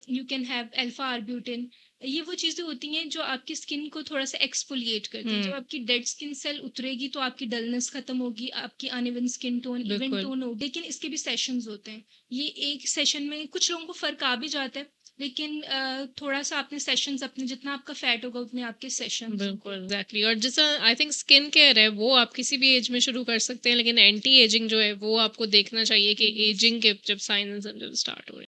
You can have alpha arbutin. ये वो चीज़ें होती हैं जो आपकी स्किन को थोड़ा-सा एक्सफोलिएट करती हैं। जब आपकी डेड स्किन सेल उतरेगी तो आपकी डलनेस खत्म होगी, आपकी अनइवन स्किन टोन, इवन बिल्कुल। टोन होगी। लेकिन इसके भी सेशंस होते हैं। ये एक सेशन में कुछ लोगों को फ़र्क आ भी जाता है, लेकिन थोड़ा-सा आपने सेशंस अपने जितना आपका फैट होगा उतने आपके सेशंस बिल्कुल, होंगे। एग्ज़ैक्टली। और जैसा आई थिंक स्किन केयर है, वो आप किसी भी एज में शुरू कर सकते हैं, लेकिन एंटी एजिंग जो है, वो आपको देखना चाहिए कि यस। एजिंग के जब साइन एंड सिम्पटम्स स्टार्ट हो रहे हैं।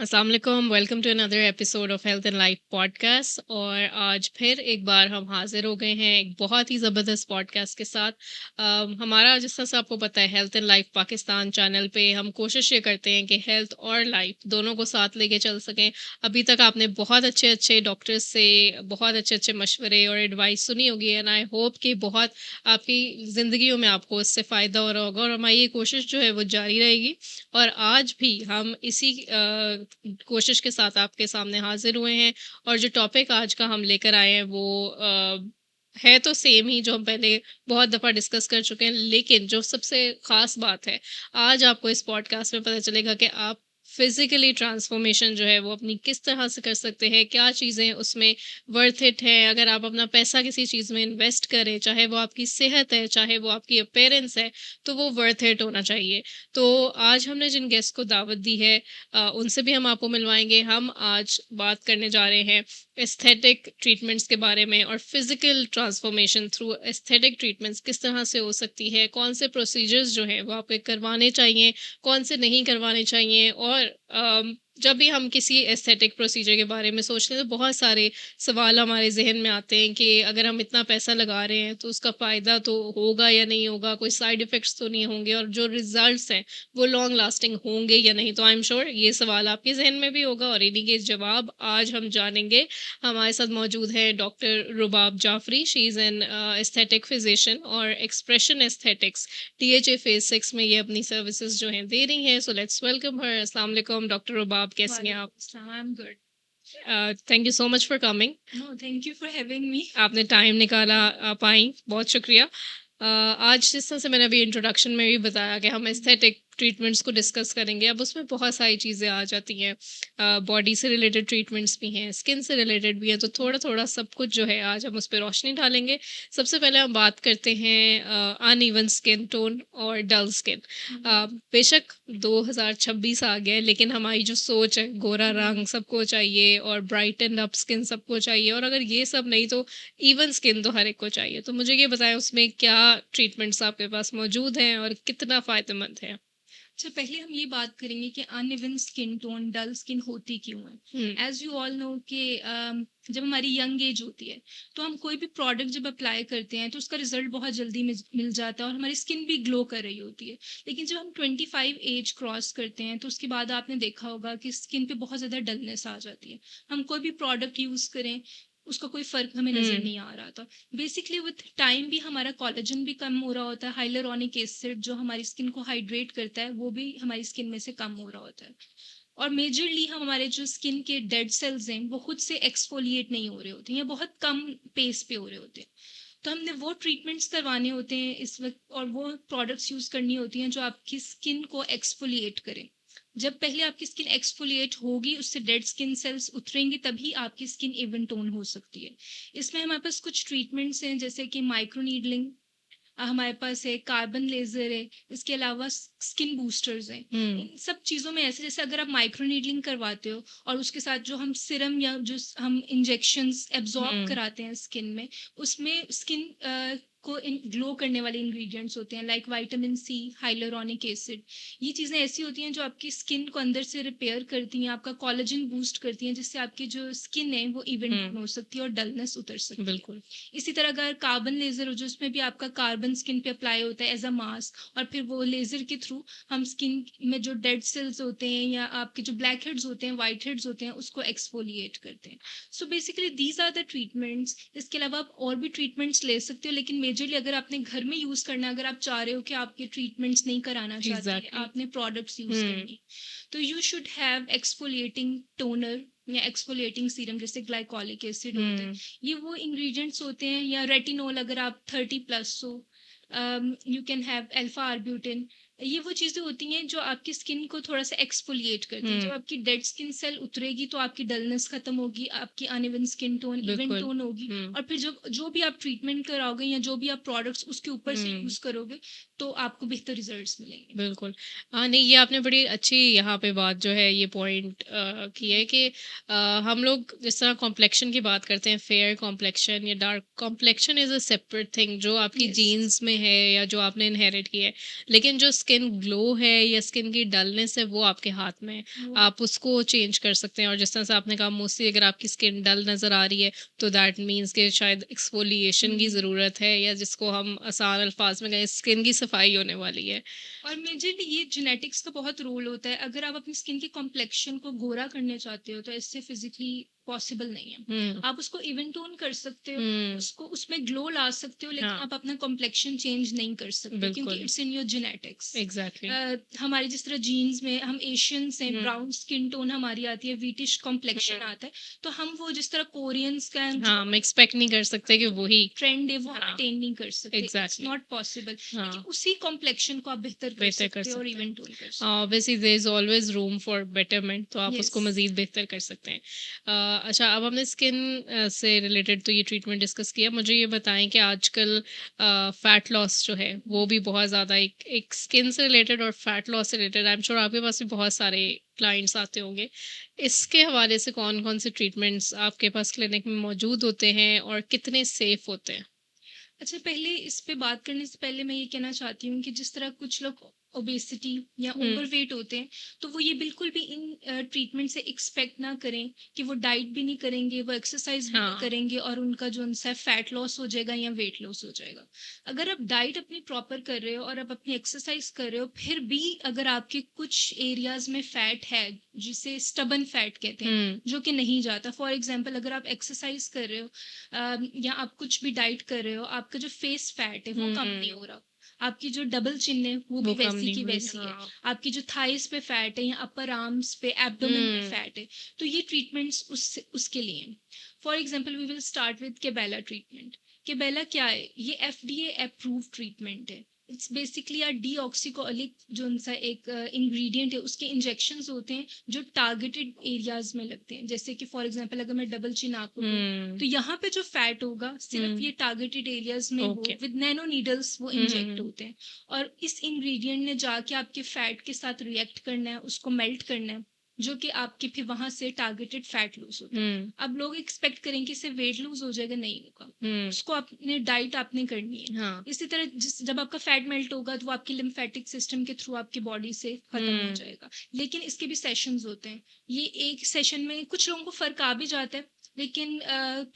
अस्सलाम वालेकुम, welcome to another episode of health and life podcast. और आज फिर एक बार हम हाजिर हो गए हैं एक बहुत ही ज़बरदस्त पॉडकास्ट के साथ। हमारा जिस तरह से आपको पता है, health and life Pakistan channel पे हम कोशिश ये करते हैं कि हेल्थ और लाइफ दोनों को साथ लेके चल सकें। अभी तक आपने बहुत अच्छे अच्छे डॉक्टर्स से बहुत अच्छे अच्छे मशवरे और एडवाइस सुनी होगी, एंड आई होप कि बहुत आपकी ज़िंदगियों में आपको इससे फ़ायदा हो रहा होगा, और हमारी ये कोशिश जो है वो जारी रहेगी। और आज भी हम इसी कोशिश के साथ आपके सामने हाजिर हुए हैं। और जो टॉपिक आज का हम लेकर आए हैं वो है तो सेम ही जो हम पहले बहुत दफ़ा डिस्कस कर चुके हैं, लेकिन जो सबसे ख़ास बात है, आज आपको इस पॉडकास्ट में पता चलेगा कि आप फिज़िकली ट्रांसफॉर्मेशन जो है वो अपनी किस तरह से कर सकते हैं, क्या चीज़ें उसमें वर्थ इट हैं। अगर आप अपना पैसा किसी चीज़ में इन्वेस्ट करें, चाहे वो आपकी सेहत है, चाहे वो आपकी अपीयरेंस है, तो वो वर्थ इट होना चाहिए। तो आज हमने जिन गेस्ट को दावत दी है, उनसे भी हम आपको मिलवाएंगे। हम आज बात करने जा रहे हैं एस्थेटिक ट्रीटमेंट्स के बारे में, और physical transformation through aesthetic treatments किस तरह से हो सकती है, कौन से प्रोसीजर्स जो हैं वो आपके करवाने चाहिए, कौन से नहीं करवाने चाहिए। और जब भी हम किसी एस्थेटिक प्रोसीजर के बारे में सोचते हैं, तो बहुत सारे सवाल हमारे जहन में आते हैं कि अगर हम इतना पैसा लगा रहे हैं तो उसका फ़ायदा तो होगा या नहीं होगा, कोई साइड इफ़ेक्ट्स तो नहीं होंगे, और जो रिज़ल्ट्स हैं वो लॉन्ग लास्टिंग होंगे या नहीं। तो आई एम श्योर ये सवाल आपके जहन में भी होगा, और इन्हीं के जवाब आज हम जानेंगे। हमारे साथ मौजूद है doctor Rubab Jafri. She is an aesthetic physician और एक्सप्रेशन एस्थेटिक्स DHA फेज 6 में ये अपनी सर्विसेज जो हैं दे रही हैं। So let's welcome her. अस्सलाम वालेकुम डॉक्टर रुबाब, कैसी हैं आप? वालेकुम अस्सलाम, I am good. Thank you so much for coming. No, thank you for having me. आपने टाइम निकाला, आप आई, बहुत शुक्रिया। आज जिस तरह से मैंने अभी इंट्रोडक्शन में भी बताया कि हम एस्थेटिक ट्रीटमेंट्स को डिस्कस करेंगे, अब उसमें बहुत सारी चीज़ें आ जाती हैं। बॉडी से रिलेटेड ट्रीटमेंट्स भी हैं, स्किन से रिलेटेड भी हैं, तो थोड़ा थोड़ा सब कुछ जो है आज हम उस पर रोशनी डालेंगे। सबसे पहले हम बात करते हैं अनइवन स्किन टोन और डल स्किन। बेशक 2026 आ गया है, लेकिन हमारी जो सोच है, गोरा रंग सबको चाहिए और ब्राइटन अप स्किन सबको चाहिए, और अगर ये सब नहीं तो इवन स्किन तो हर एक को चाहिए। तो मुझे ये बताएं, उसमें क्या ट्रीटमेंट्स आपके पास मौजूद हैं और कितना फ़ायदेमंद है? अच्छा, पहले हम ये बात करेंगे कि uneven skin tone, dull skin होती क्यों हुँ, है। एज यू ऑल नो कि जब हमारी यंग एज होती है तो हम कोई भी प्रोडक्ट जब अप्लाई करते हैं तो उसका रिजल्ट बहुत जल्दी मिल जाता है और हमारी स्किन भी ग्लो कर रही होती है। लेकिन जब हम 25 एज क्रॉस करते हैं तो उसके बाद आपने देखा होगा कि स्किन पे बहुत ज़्यादा डलनेस आ जाती है। हम कोई भी प्रोडक्ट यूज़ करें, उसका कोई फ़र्क हमें नज़र हुँ, नहीं आ रहा था। बेसिकली विथ टाइम भी हमारा कोलेजन भी कम हो रहा होता है, हाइलुरोनिक एसिड जो हमारी स्किन को हाइड्रेट करता है वो भी हमारी स्किन में से कम हो रहा होता है। और मेजरली हमारे जो स्किन के डेड सेल्स हैं वो खुद से एक्सफोलिएट नहीं हो रहे होते हैं या बहुत कम पेस पे हो रहे होते हैं। तो हमने वो ट्रीटमेंट्स करवाने होते हैं इस वक्त, और वो प्रोडक्ट्स यूज़ करनी होती हैं जो आपकी स्किन को एक्सफोलिएट करें। जब पहले आपकी स्किन एक्सफोलिएट होगी, उससे डेड स्किन सेल्स उतरेंगे, तभी आपकी स्किन इवन टोन हो सकती है। इसमें हमारे पास कुछ ट्रीटमेंट्स हैं जैसे कि माइक्रो नीडलिंग, हमारे पास है कार्बन लेज़र है, इसके अलावा स्किन बूस्टर्स हैं। हुँ, इन सब चीज़ों में ऐसे जैसे अगर आप माइक्रो नीडलिंग करवाते हो और उसके साथ जो हम सिरम या जो हम इंजेक्शंस एब्जॉर्ब हुँ, कराते हैं स्किन में, उसमें स्किन को ग्लो करने वाले इंग्रेडिएंट्स होते हैं like vitamin C, hyaluronic acid. ये चीज़ें ऐसी होती हैं जो आपकी स्किन को अंदर से रिपेयर करती हैं, आपका कोलेजन बूस्ट करती हैं, जिससे आपकी जो स्किन है वो इवन हुँ, टोन हो सकती है और डलनेस उतर सकती है। बिल्कुल। इसी तरह अगर कार्बन लेज़र हो जो उसमें भी आपका कार्बन स्किन पे अप्लाई होता है एज अ मास्क, और फिर वो लेज़र के थ्रू हम स्किन में जो डेड सेल्स होते हैं या आपके जो ब्लैक हेड्स होते हैं, वाइट हेड्स होते हैं, उसको एक्सफोलिएट करते हैं। So basically these are the treatments. इसके अलावा आप और भी ट्रीटमेंट्स ले सकते हो, लेकिन मेजरली अगर आपने घर में यूज़ करना है, अगर आप चाह रहे हो कि आपके ट्रीटमेंट्स नहीं कराना चाहते, एग्जैक्टली। आपने प्रोडक्ट्स यूज़ करनी, तो you should have exfoliating toner या एक्सफोलिएटिंग सीरम, जैसे ग्लाइकोलिक एसिड होते हैं। ये वो इंग्रेडिएंट्स होते हैं, या रेटिनॉल अगर आप 30 प्लस हो, you can have alpha arbutin. ये वो चीज़ें होती हैं जो आपकी स्किन को थोड़ा सा एक्सफोलिएट करती हैं। जब आपकी डेड स्किन सेल उतरेगी तो आपकी डलनेस खत्म होगी, आपकी अनइवन स्किन टोन, इवन बिल्कुल। टोन होगी। और फिर जब जो भी आप ट्रीटमेंट कराओगे या जो भी आप प्रोडक्ट्स उसके ऊपर से यूज करोगे, तो आपको बेहतर रिजल्ट्स मिलेंगे। बिल्कुल। हाँ, नहीं ये आपने बड़ी अच्छी यहाँ पे बात जो है ये पॉइंट की है कि हम लोग जिस तरह कॉम्प्लेक्शन की बात करते हैं, फेयर कॉम्प्लेक्शन या dark complexion is a separate thing जो आपकी Yes. जीन्स में है या जो आपने इनहेरिट की है। लेकिन जो स्किन ग्लो है या स्किन की डलनेस है वो आपके हाथ में है। वो आप उसको चेंज कर सकते हैं और जिस तरह से आपने कहा मोस्टली अगर आपकी स्किन डल नज़र आ रही है तो दैट मीन्स कि शायद एक्सफोलिएशन की ज़रूरत है या जिसको हम आसान अल्फाज में कहें स्किन की सफाई होने वाली है। और मेजरली ये जेनेटिक्स का बहुत रोल होता है। अगर आप अपनी स्किन के कॉम्प्लेक्शन को गोरा करने चाहते हो, तो इससे फिजिकली पॉसिबल नहीं है। हुँ, आप उसको इवन टोन कर सकते हो, हुँ, उसको उसमें ग्लो ला सकते हो, लेकिन हाँ, आप अपना कॉम्प्लेक्शन चेंज नहीं कर सकते, क्योंकि बिल्कुल, it's in your genetics. Exactly. हमारे जिस तरह जीन्स में हम एशियंस हैं, हुँ, ब्राउन स्किन टोन हमारी आती है, वीटिश कॉम्प्लेक्शन हुँ, आता है, तो हम वो जिस तरह कोरियंस का हाँ, हम एक्सपेक्ट नहीं कर सकते कि वही ट्रेंड है वो हाँ, अटेन नहीं कर सकते। It's exactly, not possible. लेकिन हाँ, उसी कॉम्प्लेक्शन को आप बेहतर कर बेहतर कर सकते हो और सकते हैं। इवन टोन कर सकते obviously there is always room for betterment तो हो। आप यस। उसको मज़ीद बेहतर कर सकते हैं। अच्छा अब हमने स्किन से रिलेटेड तो ये ट्रीटमेंट डिस्कस किया। मुझे ये बताएँ कि आजकल फैट लॉस जो है वो भी बहुत ज़्यादा एक एक स्किन से रिलेटेड और फैट लॉस से रिलेटेड आई एम श्योर आपके पास भी बहुत सारे क्लाइंट्स आते होंगे। इसके हवाले से कौन-कौन से ट्रीटमेंट्स आपके पास क्लिनिक में मौजूद होते हैं और कितने सेफ होते हैं? अच्छा, पहले इस पे बात करने से पहले मैं ये कहना चाहती हूँ कि जिस तरह कुछ लोग ओबेसिटी या हुँ, ओवरवेट होते हैं, तो वो ये बिल्कुल भी इन ट्रीटमेंट से एक्सपेक्ट ना करें कि वो डाइट भी नहीं करेंगे, वो एक्सरसाइज भी नहीं हाँ, करेंगे और उनका जो उनसे फैट लॉस हो जाएगा या वेट लॉस हो जाएगा। अगर आप डाइट अपनी प्रॉपर कर रहे हो और आप अपनी एक्सरसाइज कर रहे हो, फिर भी अगर आपके कुछ एरियाज में फैट है, जिसे स्टबन फैट कहते हैं, हुँ, जो कि नहीं जाता। फॉर एग्जाम्पल, अगर आप एक्सरसाइज कर रहे हो या आप कुछ भी डाइट कर रहे हो, आपका जो फेस फैट है वो कम नहीं हुँ, हो रहा। आपकी जो डबल चिन है वो भी वो कम वैसी नहीं की हुई, वैसी है। हाँ। आपकी जो थाइस पे फैट है या अपर आर्म्स पे, एब्डोमेन पे हुँ, फैट है, तो ये ट्रीटमेंट्स उसके लिए हैं। For example, we will start with kybella treatment. Kybella क्या है? ये एफडीए अप्रूव ट्रीटमेंट है। इट्स बेसिकली अ डीऑक्सीकोलिक जो उनका एक इंग्रेडिएंट है, उसके इंजेक्शंस होते हैं जो टारगेटेड एरियाज में लगते हैं। जैसे कि फॉर एग्जांपल, अगर मैं डबल चिन आपको दूं, हुँ, तो यहाँ पे जो फैट होगा सिर्फ हुँ, ये टारगेटेड एरियाज में वो ओके। विद नैनो नीडल्स वो हुँ, हुँ, इंजेक्ट हुँ, होते हैं। और इस इंग्रेडिएंट ने जाके आपके फैट के साथ रिएक्ट करना है, उसको मेल्ट करना है, जो कि आपके फिर वहां से टारगेटेड फैट लूज होता है। हुँ, अब लोग एक्सपेक्ट करें कि इससे वेट लूज हो जाएगा, नहीं होगा। हुँ, उसको अपने डाइट आपने करनी है। हाँ, इसी तरह जब आपका फैट मेल्ट होगा, तो वो आपके लिम्फेटिक सिस्टम के थ्रू आपकी बॉडी से खत्म हो हुँ, जाएगा। लेकिन इसके भी सेशंस होते हैं। ये एक सेशन में कुछ लोगों को फर्क आ भी जाता है, लेकिन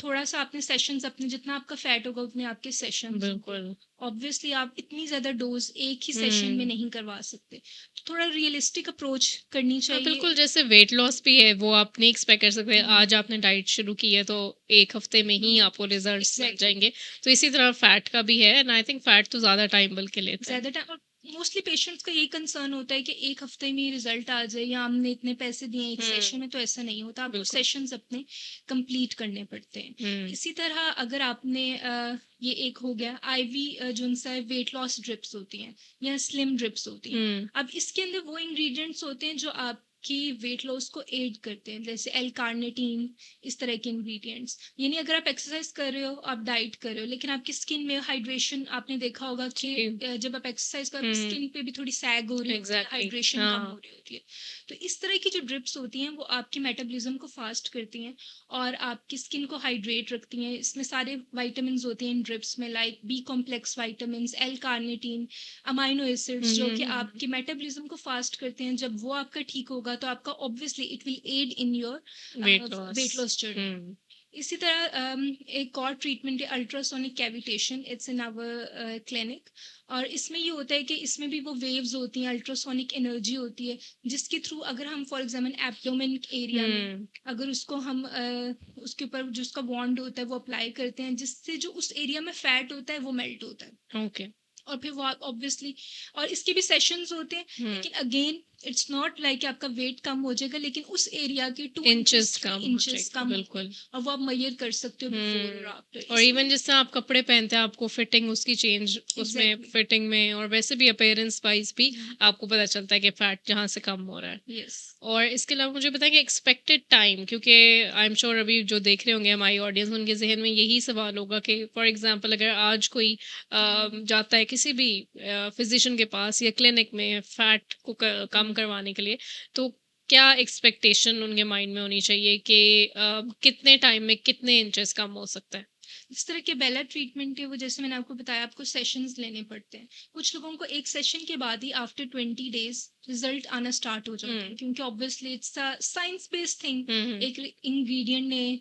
थोड़ा सा आपने सेशंस, अपने जितना आपका फैट होगा उतने आपके सेशंस होंगे। बिल्कुल। ऑब्वियसली आप इतनी ज्यादा डोज एक ही सेशन में हुँ, नहीं करवा सकते, तो थोड़ा रियलिस्टिक अप्रोच करनी हाँ, चाहिए। बिल्कुल जैसे वेट लॉस भी है वो आप नहीं एक्सपेक्ट कर सकते हम्म, आज आपने डाइट शुरू की है तो 1 हफ्ते में ही आपको रिजल्ट्स मिल एग्जैक्टली। जाएँगे। तो इसी तरह फैट का भी है एंड आई थिंक फैट तो ज़्यादा टाइम बल्कि लेता है। ज़्यादा टाइम, और मोस्टली पेशेंट्स का यही कंसर्न होता है कि 1 हफ्ते में ही रिज़ल्ट आ जाए, या हमने इतने पैसे दिए एक हुँ, सेशन में, तो ऐसा नहीं होता। आपको बिल्कुल। सेशंस अपने कंप्लीट करने पड़ते हैं। हुँ, इसी तरह अगर आपने ये एक हो गया आईवी, जो उनसा वेट लॉस ड्रिप्स होती हैं या स्लिम ड्रिप्स होती हैं। हुँ, अब इसके अंदर वो इंग्रेडिएंट्स होते हैं जो आपकी वेट लॉस को एड करते हैं, जैसे एल कार्निटीन, इस तरह के इंग्रेडिएंट्स। यानी अगर आप एक्सरसाइज कर रहे हो, आप डाइट कर रहे हो, लेकिन आपकी स्किन में हाइड्रेशन, आपने देखा होगा कि जी। जब आप एक्सरसाइज कर, आपकी हुँ, स्किन पे भी थोड़ी सैग हो रही होती है, एग्ज़ैक्टली हाइड्रेशन कम हो हाँ, रही होती है। तो इस तरह की जो ड्रिप्स होती हैं वो आपकी मेटाबॉलिज्म को फास्ट करती हैं और आपकी स्किन को हाइड्रेट रखती हैं। इसमें सारे विटामिन होते हैं इन ड्रिप्स में, like B complex vitamin, L carnitine, amino hmm, acids, जो हुँ, कि हुँ, आपकी मेटाबॉलिज्म को फास्ट करते हैं। जब वो आपका ठीक होगा, तो आपका obviously it will add in your weight loss. Weight loss journey. हुँ, इसी तरह एक और ट्रीटमेंट है ultrasonic cavitation, it's in our clinic. और इसमें ये होता है कि इसमें भी वो वेव्स होती हैं, अल्ट्रासोनिक एनर्जी होती है, जिसके थ्रू अगर हम फॉर एग्जांपल एब्डोमेन एरिया में हम्म। अगर उसको हम उसके ऊपर जो उसका बॉन्ड होता है वो अप्लाई करते हैं, जिससे जो उस एरिया में फैट होता है वो मेल्ट होता है। ओके। और फिर वो ऑब्वियसली, और इसके भी सेशंस होते हैं, लेकिन अगेन इट्स नॉट लाइक आपका वेट कम हो जाएगा, लेकिन उस एरिया के 2 इंचेस इंचेस 3 कम हो इंचेस जाएगा, कम होंगे। बिल्कुल। और वो आप मेजर कर सकते हो बिफोर और हम्म। आफ्टर और इवन इसमें। जिस तरह आप कपड़े पहनते हैं आपको फिटिंग उसकी चेंज उसमें एग्जैक्टली। फिटिंग में और वैसे भी अपीयरेंस वाइज भी आपको पता चलता है कि फैट जहाँ से कम हो रहा है। यस। और इसके अलावा मुझे बताएं कि एक्सपेक्टेड टाइम, क्योंकि आई एम श्योर अभी जो देख रहे होंगे हमारी ऑडियंस उनके जहन में यही सवाल होगा कि फॉर एग्जांपल अगर आज कोई जाता है किसी भी फिजिशियन के पास या क्लिनिक में फैट को कम करवाने के लिए, तो क्या एक्सपेक्टेशन उनके माइंड में होनी चाहिए कि कितने टाइम में कितने इंचेस कम हो सकता है? जिस तरह के बेला ट्रीटमेंट है वो, जैसे मैंने आपको बताया, आपको सेशंस लेने पड़ते हैं। कुछ लोगों को एक सेशन के बाद ही आफ्टर 20 डेज रिजल्ट आना स्टार्ट हो जाता है, क्योंकि obviously it's a science based thing. एक इंग्रेडिएंट ने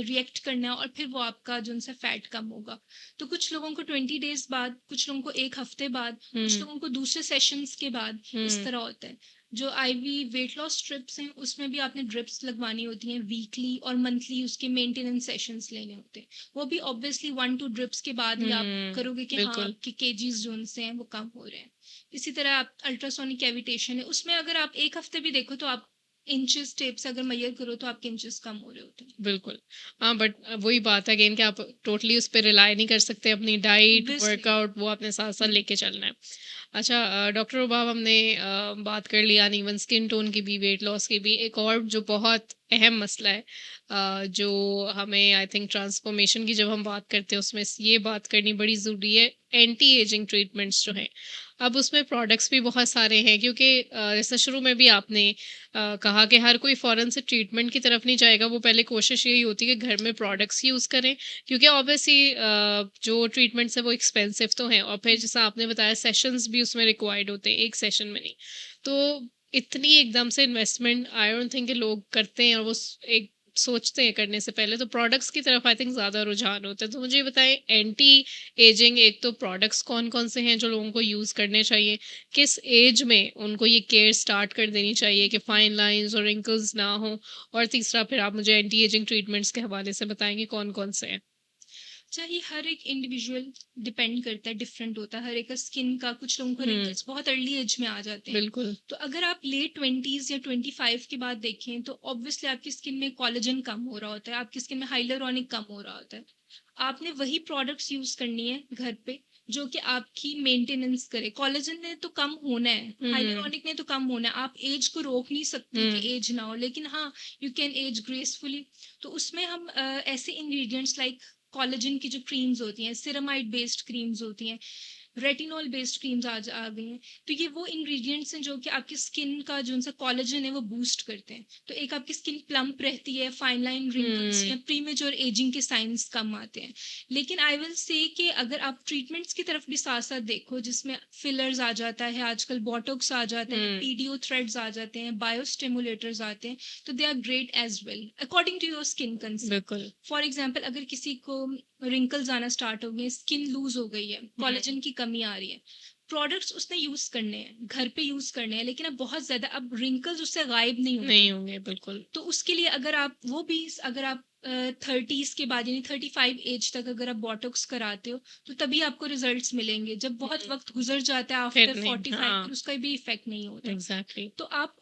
रिएक्ट करना है और फिर वो आपका जो उनसे फैट कम होगा। तो कुछ लोगों को 20 डेज बाद, कुछ लोगों को एक हफ्ते बाद, कुछ लोगों को दूसरे सेशंस के बाद इस तरह होता है। जो आईवी वेट लॉस ट्रिप्स हैं उसमें भी आपने ड्रिप्स लगवानी होती हैं वीकली, और मंथली उसके मेंटेनेंस सेशंस लेने होते हैं। वो भी ऑब्वियसली 1-2 ड्रिप्स के बाद ही आप करोगे कि हाँ बिल्कुल। आपके केजीज जो उनसे हैं वो कम हो रहे हैं। इसी तरह आप अल्ट्रासोनिक कैविटेशन है, उसमें अगर आप एक हफ्ते भी देखो तो आप इंचेस टेप से अगर मेजर करो तो आपके इंचेस कम हो रहे होते हैं। बिल्कुल। हाँ, बट वही बात है अगेन कि आप टोटली उस पे रिलाई नहीं कर सकते, अपनी डाइट, Obviously। वर्कआउट वो अपने साथ-साथ लेके चलना है। अच्छा डॉक्टर रुबाब हमने बात कर लिया अनइवन स्किन टोन की भी, वेट लॉस की भी। एक और जो बहुत अहम मसला है जो हमें आई थिंक ट्रांसफॉर्मेशन की जब हम बात करते हैं उसमें ये बात करनी बड़ी ज़रूरी है, एंटी एजिंग ट्रीटमेंट्स जो हैं। अब उसमें प्रोडक्ट्स भी बहुत सारे हैं क्योंकि जैसे शुरू में भी आपने कहा कि हर कोई फ़ौरन से ट्रीटमेंट की तरफ नहीं जाएगा, वो पहले कोशिश यही होती है कि घर में प्रोडक्ट्स यूज़ करें, क्योंकि ऑब्वियसली जो ट्रीटमेंट्स है वो एक्सपेंसिव तो हैं और फिर जैसा आपने बताया सेशंस भी उसमें रिक्वायर्ड होते हैं, एक सेशन में नहीं। तो इतनी एकदम से इन्वेस्टमेंट आई डोंट थिंक कि लोग करते हैं, और वो एक सोचते हैं करने से पहले, तो प्रोडक्ट्स की तरफ आई थिंक ज़्यादा रुझान होता है। तो मुझे ये बताएं एंटी एजिंग एक तो प्रोडक्ट्स कौन कौन से हैं जो लोगों को यूज़ करने चाहिए, किस एज में उनको ये केयर स्टार्ट कर देनी चाहिए कि फाइन लाइंस और रिंकल्स ना हो, और तीसरा फिर आप मुझे एंटी एजिंग ट्रीटमेंट्स के हवाले से बताएंगे कौन कौन से हैं। चाहिए, हर एक इंडिविजुअल डिपेंड करता है, डिफरेंट होता है हर एक का स्किन का। कुछ लोगों को हम्म। रिंकल्स बहुत अर्ली एज में आ जाते हैं। बिल्कुल। तो अगर आप लेट 20s या 25 के बाद देखें तो ऑब्वियसली आपकी स्किन में कोलेजन कम हो रहा होता है, आपकी स्किन में हाइलुरोनिक कम हो रहा होता है। आपने वही प्रोडक्ट्स यूज करनी है घर पे जो कि आपकी मेंटेनेंस करे। कोलेजन ने तो कम होना है, हाइलुरोनिक ने तो कम होना है। आप एज को रोक नहीं सकते कि एज ना हो, लेकिन हाँ यू कैन एज ग्रेसफुली। तो उसमें हम ऐसे इंग्रेडिएंट्स लाइक कोलेजन की जो क्रीम्स होती हैं, सिरामाइड बेस्ड क्रीम्स होती हैं, रेटिनॉल बेस्ड क्रीम्स आ गई हैं। तो ये वो इंग्रेडिएंट्स हैं जो कि आपकी स्किन का जो उनसा कोलेजन है वो बूस्ट करते हैं। तो एक आपकी स्किन प्लम्प रहती है, फाइन लाइन, रिंकल्स या प्रीमेच्योर एजिंग के साइंस कम आते हैं। लेकिन आई विल से कि अगर आप ट्रीटमेंट्स की तरफ भी साथ साथ देखो, जिसमें फिलर्स आ जाता है, आजकल बोटॉक्स आ जाता है, पीडीओ थ्रेड्स आ जाते हैं, बायोस्टिमुलेटर्स आते हैं, तो they are great as well according to your skin concern. बिल्कुल। फॉर एग्जाम्पल, अगर किसी को रिंकल्स आना स्टार्ट हो गए, स्किन लूज हो गई है, कोलेजन की कमी आ रही है, प्रोडक्ट्स उसने यूज करने हैं, घर पे यूज करने हैं, लेकिन अब बहुत ज्यादा अब रिंकल्स उससे गायब नहीं होते। नहीं होंगे, बिल्कुल। तो उसके लिए अगर आप वो भी, अगर आप 30s के बाद यानी 35 एज तक अगर आप बॉटॉक्स कराते हो तो तभी आपको रिजल्ट्स मिलेंगे। जब बहुत वक्त गुजर जाता है फिर आफ्टर नहीं, 45 हाँ, फिर उसका भी इफेक्ट नहीं होता। एग्जैक्टली। तो आप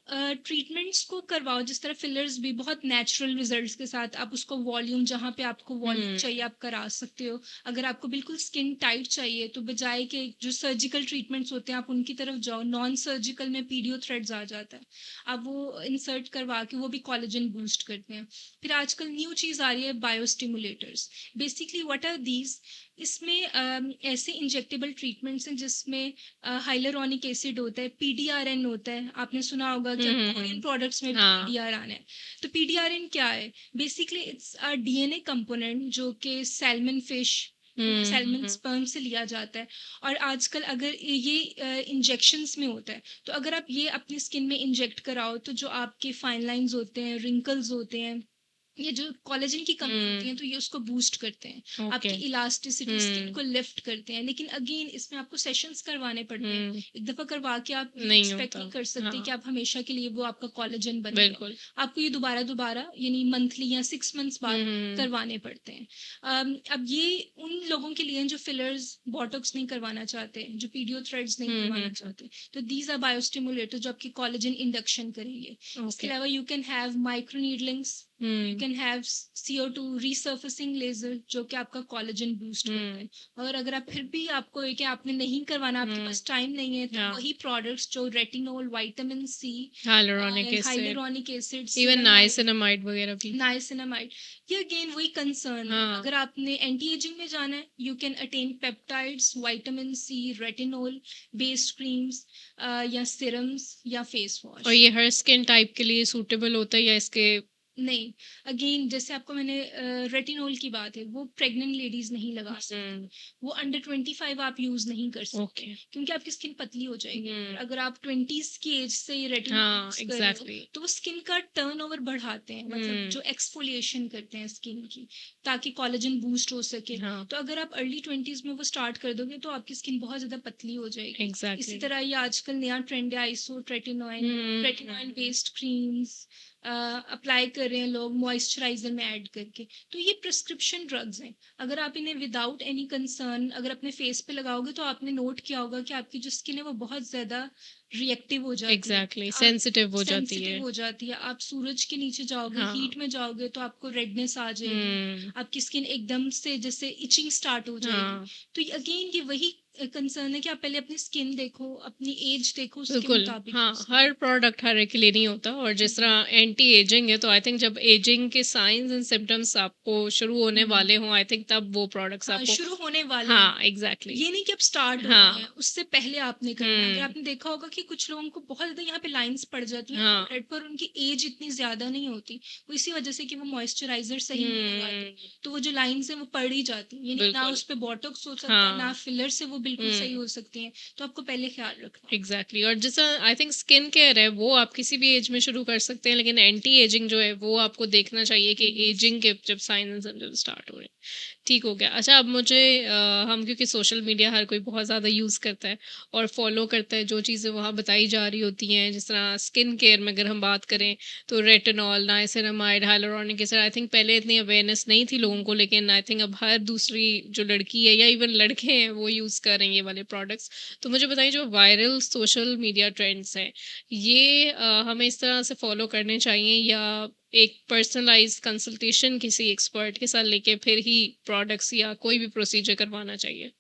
ट्रीटमेंट्स को करवाओ, जिस तरह फिलर्स भी बहुत नेचुरल रिजल्ट्स के साथ, आप उसको वॉल्यूम, जहाँ पे आपको वॉल्यूम चाहिए आप करा सकते हो। अगर आपको बिल्कुल स्किन टाइट चाहिए तो बजाय के जो सर्जिकल ट्रीटमेंट्स होते हैं आप उनकी तरफ जाओ। नॉन सर्जिकल में पीडियो थ्रेड्स आ जाता है, आप वो इंसर्ट करवा के वो भी कोलेजन बूस्ट करते हैं। फिर आजकल न्यू चीज़ आ रही है biostimulators. Basically what are these? इसमें ऐसे इंजेक्टेबल ट्रीटमेंट्स हैं जिसमें हाइलुरोनिक एसिड होता है, पीडीआरएन होता है। आपने सुना होगा कि कोरियन प्रोडक्ट्स में भी हाँ। पीडीआरएन है। तो पीडीआरएन क्या है? Basically it's a DNA component जो कि सैल्मन फिश, सैल्मन स्पर्म से लिया जाता है। और आजकल अगर ये इंजेक्शंस में होता है, तो अगर आप ये अपनी स्किन में इंजेक्ट कराओ तो जो आपके फाइन लाइंस होते हैं, रिंकल्स होते हैं, ये जो कोलेजन की कमी होती है हुँ, तो ये उसको बूस्ट करते हैं, ओके। आपकी इलास्टिसिटी स्किन हुँ, को लिफ्ट करते हैं। लेकिन अगेन इसमें आपको सेशंस करवाने पड़ते हैं, हुँ, एक दफ़ा करवा के आप ये नहीं एक्सपेक्ट होता। नहीं कर सकते कि हाँ, आप हमेशा के लिए वो आपका कोलेजन बन गया। बिल्कुल। आपको ये दोबारा-दोबारा यानी मंथली या 6 मंथ्स हुँ, बाद हुँ, करवाने पड़ते हैं। अब ये उन लोगों के लिए हैं जो फिलर्स, बोटॉक्स नहीं करवाना चाहते, जो पीडियो थ्रेड्स नहीं हुँ, करवाना हुँ, चाहते। तो दीज़ आर बायोस्टिमुलेटर जो आपकी कोलेजन इंडक्शन करेंगे। इसके ओके। अलावा you can have micro needlings, you hmm, can have CO2 resurfacing laser जो कि आपका कोलेजन बूस्ट करता है। हुँ, और अगर आप फिर भी आपको है कि आपने नहीं करवाना, आपके हुँ, पास टाइम नहीं है, तो हाँ, वही प्रोडक्ट्स जो retinol, vitamin C, hyaluronic acid, hyaluronic acid, even ceramide, niacinamide वगैरह भी। नाइसिनामाइड, ये अगेन वही कंसर्न है। हाँ, अगर आपने एंटी एजिंग में जाना है, you can attain peptides, vitamin C, retinol based creams या सिरम्स या फेस और वॉश। ये हर स्किन टाइप के लिए सूटेबल होता है या इसके नहीं, अगेन जैसे आपको मैंने रेटिनॉल की बात है, वो प्रेग्नेंट लेडीज़ नहीं लगा सकती। हुँ, वो अंडर 25 आप यूज़ नहीं कर सकते, ओके। क्योंकि आपकी स्किन पतली हो जाएगी। और हुँ, अगर आप 20s की एज से ये रेटिनॉल हाँ, यूज़ कर रहे हो, एग्ज़ैक्टली। तो वो स्किन का टर्नओवर बढ़ाते हैं, मतलब हुँ, जो एक्सफोलिएशन करते हैं स्किन की, ताकि कोलेजन बूस्ट हो सके। हाँ, तो अगर आप अर्ली 20s में वो स्टार्ट कर दोगे, तो आपकी स्किन बहुत ज़्यादा पतली हो जाएगी। इसी एग्ज़ैक्टली। तरह ये आजकल नया ट्रेंड है आइसोट्रेटिनॉइन, हुँ, रेटिनॉइन बेस्ड क्रीम्स अप्लाई कर रहे हैं लोग मॉइस्चराइजर में ऐड करके। तो ये प्रिस्क्रिप्शन ड्रग्स हैं। अगर आप इन्हें विदाउट एनी कंसर्न अगर अपने फेस पे लगाओगे, तो आपने नोट किया होगा कि आपकी जो स्किन है वो बहुत ज़्यादा रिएक्टिव हो जाती है। एग्ज़ैक्टली आप सेंसिटिव हो जाती सेंसिटिव है। हो जाती है। आप सूरज के नीचे जाओगे, हाँ, हीट में जाओगे, तो आपको रेडनेस आ जाएगी। हुँ, आपकी स्किन एकदम से जैसे इचिंग स्टार्ट हो जाएगी। हाँ, तो अगेन ये वही कंसर्न है कि आप पहले अपनी स्किन देखो, अपनी एज देखो, उसके बिल्कुल। मुताबिक हाँ, यूज़ हर करो। प्रोडक्ट हर एक के लिए नहीं होता और जिस हुँ, तरह एंटी एजिंग है, तो आई थिंक जब एजिंग के साइन्स एंड सिम्पटम्स आपको शुरू होने हुँ। वाले हों, आई थिंक तब वो प्रोडक्ट्स हाँ, आपको शुरू होने वाले हैं। हाँ, एग्ज़ैक्टली। ये नहीं कि अब स्टार्ट हो गए हैं, हाँ, उससे पहले आपने करना है। अगर हुँ, आपने देखा होगा कि कुछ लोगों को बहुत ज़्यादा यहाँ पे लाइन्स पड़ जाती हैं हाँ, फोरहेड पर, उनकी एज इतनी ज़्यादा नहीं होती। वो इसी वजह से कि वो मॉइस्चराइज़र सही नहीं लगाते। हुँ, तो वो जो लाइन्स हैं वो पड़ ही जाती हैं। यानी ना बिल्कुल। उस पे बॉटॉक्स हो सकता है, ना हाँ, फिलर से वो बिल्कुल सही हुँ। हो सकती हैं। तो आपको पहले ख़्याल रखना होगा। एग्जैक्टली और जैसा आई थिंक स्किन केयर है वो आप किसी भी एज में शुरू कर सकते हैं लेकिन एंटी एजिंग जो है वो आपको देखना चाहिए कि यस। एजिंग के जब साइन एंड सिम्टम्स स्टार्ट हो रहे हैं ठीक हो गया अच्छा अब मुझे हम क्योंकि सोशल मीडिया हर कोई बहुत ज़्यादा यूज़ करता है और फॉलो करता है जो चीज़ें वहाँ बताई जा रही होती हैं जिस तरह स्किन केयर में अगर हम बात करें तो retinol niacinamide hyaluronic acid I think पहले इतनी अवेयरनेस नहीं थी लोगों को लेकिन आई थिंक अब हर दूसरी जो लड़की है या इवन लड़के हैं वो यूज़ कर रहे हैं ये वाले प्रोडक्ट्स तो मुझे बताइए जो वायरल सोशल मीडिया ट्रेंड्स हैं ये हमें इस तरह से फॉलो करने चाहिए या एक पर्सनलाइज कंसल्टेशन किसी एक्सपर्ट के साथ लेके फिर ही प्रोडक्ट्स या कोई भी प्रोसीजर करवाना चाहिए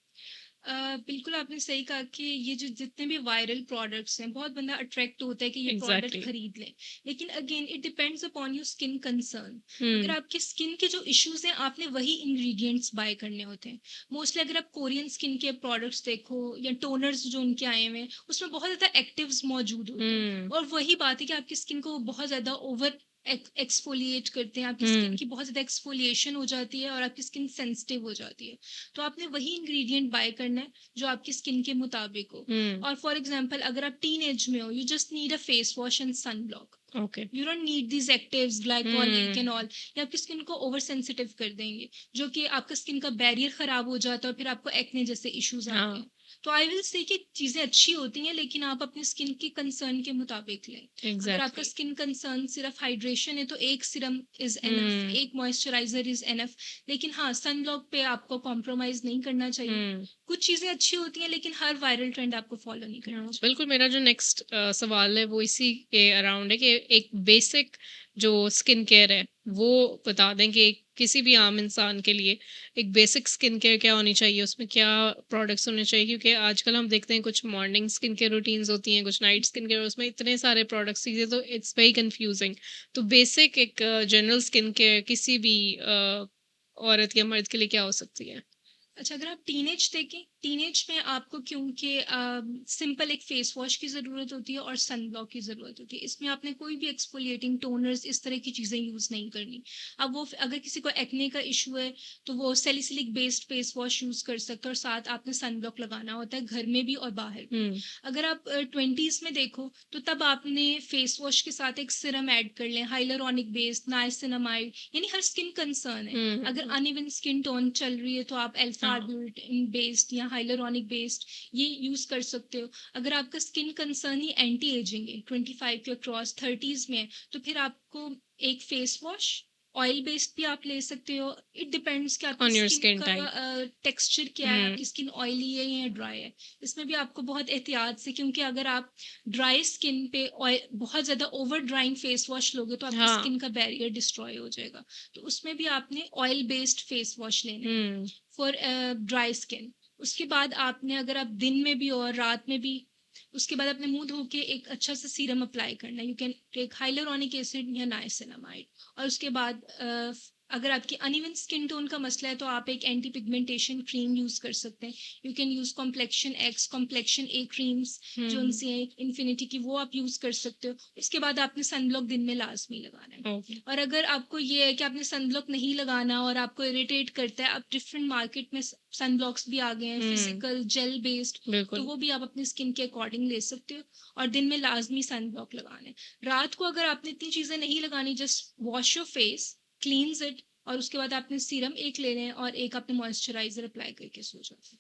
बिल्कुल आपने सही कहा कि ये जो जितने भी वायरल प्रोडक्ट्स हैं, बहुत बंदा अट्रैक्ट होता है कि ये प्रोडक्ट एग्जैक्टली खरीद लें। लेकिन again it depends upon your skin concern. अगर हम्म आपके स्किन के जो इश्यूज हैं, आपने वही इंग्रेडिएंट्स बाय करने होते हैं। मोस्टली अगर आप कोरियन स्किन के प्रोडक्ट्स देखो या टोनर्स जो उनके आए हुए हैं, उसमें बहुत ज़्यादा एक्टिव्स मौजूद होते हैं। हम्म और वही बात है कि आपकी स्किन को वो बहुत ज़्यादा ओवर एक्सफोलिएट करते हैं, आपकी स्किन हम्म की बहुत ज़्यादा एक्सफोलिएशन हो जाती है और आपकी स्किन सेंसिटिव हो जाती है। तो आपने वही इंग्रेडिएंट बाय करना है जो आपकी स्किन के मुताबिक हो। हम्म और फॉर एग्जांपल अगर आप टीन एज में हो, you just need a face wash and sunblock. Okay you don't need these actives glycolic and hmm all. ये आपकी स्किन को ओवर सेंसिटिव कर देंगे, जो कि आपका स्किन का बैरियर खराब हो जाता है और फिर आपको एक्ने जैसे इश्यूज आते हाँ हैं। तो आई विल से कि चीज़ें अच्छी होती हैं, लेकिन आप अपनी स्किन के कंसर्न के मुताबिक लें। अगर आपका एग्जैक्टली स्किन कंसर्न सिर्फ हाइड्रेशन है, तो एक सिरम इज एनफ, हम्म एक मॉइस्चराइजर इज एनफ। लेकिन हाँ, सन ब्लॉक पे आपको कॉम्प्रोमाइज नहीं करना चाहिए। हम्म कुछ चीज़ें अच्छी होती हैं, लेकिन हर वायरल ट्रेंड आपको फॉलो नहीं करना हाँ, चाहिए। बिल्कुल मेरा जो नेक्स्ट सवाल है वो इसी के अराउंड है कि एक बेसिक जो स्किन केयर है वो बता दें कि किसी भी आम इंसान के लिए एक बेसिक स्किन केयर क्या होनी चाहिए उसमें क्या प्रोडक्ट्स होने चाहिए क्योंकि आजकल हम देखते हैं कुछ मॉर्निंग स्किन केयर रूटीन्स होती हैं कुछ नाइट स्किन केयर उसमें इतने सारे प्रोडक्ट्स चीज़ें तो इट्स वेरी कंफ्यूजिंग तो बेसिक एक जनरल स्किन केयर किसी भी औरत या मर्द के लिए क्या हो सकती है अच्छा, अगर आप टीनेज देखें, टीनेज में आपको क्योंकि सिंपल एक फेस वॉश की ज़रूरत होती है और सन ब्लॉक की ज़रूरत होती है। इसमें आपने कोई भी एक्सफोलिएटिंग टोनर्स इस तरह की चीज़ें यूज़ नहीं करनी। अब वो अगर किसी को एक्ने का इशू है तो वो salicylic based face wash use कर सकते हैं और साथ आपने सन ब्लॉक लगाना होता है घर में भी और बाहर भी। अगर आप 20s में देखो तो तब आपने फेस वॉश के साथ एक सिरम ऐड कर लें हाइलुरोनिक बेस्ड नाइसिनामाइड, यानी हर स्किन कंसर्न है। अगर अनइवन स्किन टोन चल रही है तो आप अल्फा हाँ। आर्ब्यूटिन बेस्ड या हाइलुरोनिक बेस्ड ये यूज कर सकते हो। अगर आपका स्किन कंसर्न ही एंटी एजिंग है 25 के क्रॉस 30s में है तो फिर आपको एक फेस वॉश ऑयल बेस्ड भी आप ले सकते हो। इट डिपेंड्स कि आपकी ऑन योर स्किन स्किन का टाइप। टेक्सचर क्या है, आपकी स्किन ऑयली है या ड्राई है। इसमें भी आपको बहुत एहतियात से, क्योंकि अगर आप ड्राई स्किन पे ऑयल बहुत ज़्यादा ओवर ड्राइंग फेस वॉश लोगे तो आपकी हाँ। स्किन का बैरियर डिस्ट्रॉय हो जाएगा। तो उसमें भी आपने ऑयल बेस्ड फेस वॉश लेने हैं फॉर ड्राई स्किन। उसके बाद आपने, अगर आप दिन में भी और रात में भी, उसके बाद अपने मुंह धो के एक अच्छा सा सीरम अप्लाई करना है। You can take hyaluronic acid या नाइसिनामाइड। और उसके बाद अगर आपकी अनइवन स्किन टोन का मसला है तो आप एक एंटी पिगमेंटेशन क्रीम यूज कर सकते हैं। You can use complexion x, complexion A creams जो उनसे है इन्फिनिटी की, वो आप यूज कर सकते हो। इसके बाद आपने सनब्लॉक दिन में लाजमी लगाना है। ओके। और अगर आपको ये है कि आपने सनब्लॉक नहीं लगाना और आपको इरिटेट करता है, आप डिफरेंट मार्केट में सनब्लॉक्स भी आ गए हैं फिजिकल जेल बेस्ड, तो बिल्कुल। वो भी आप अपनी स्किन के अकॉर्डिंग ले सकते हो। और दिन में लाजमी सनब्लॉक लगाना है। रात को अगर आपने इतनी चीज़ें नहीं लगानी, just wash your face, क्लींस it, और उसके बाद आपने सीरम एक ले लें और एक आपने मॉइस्चराइजर अप्लाई करके सो जाओ।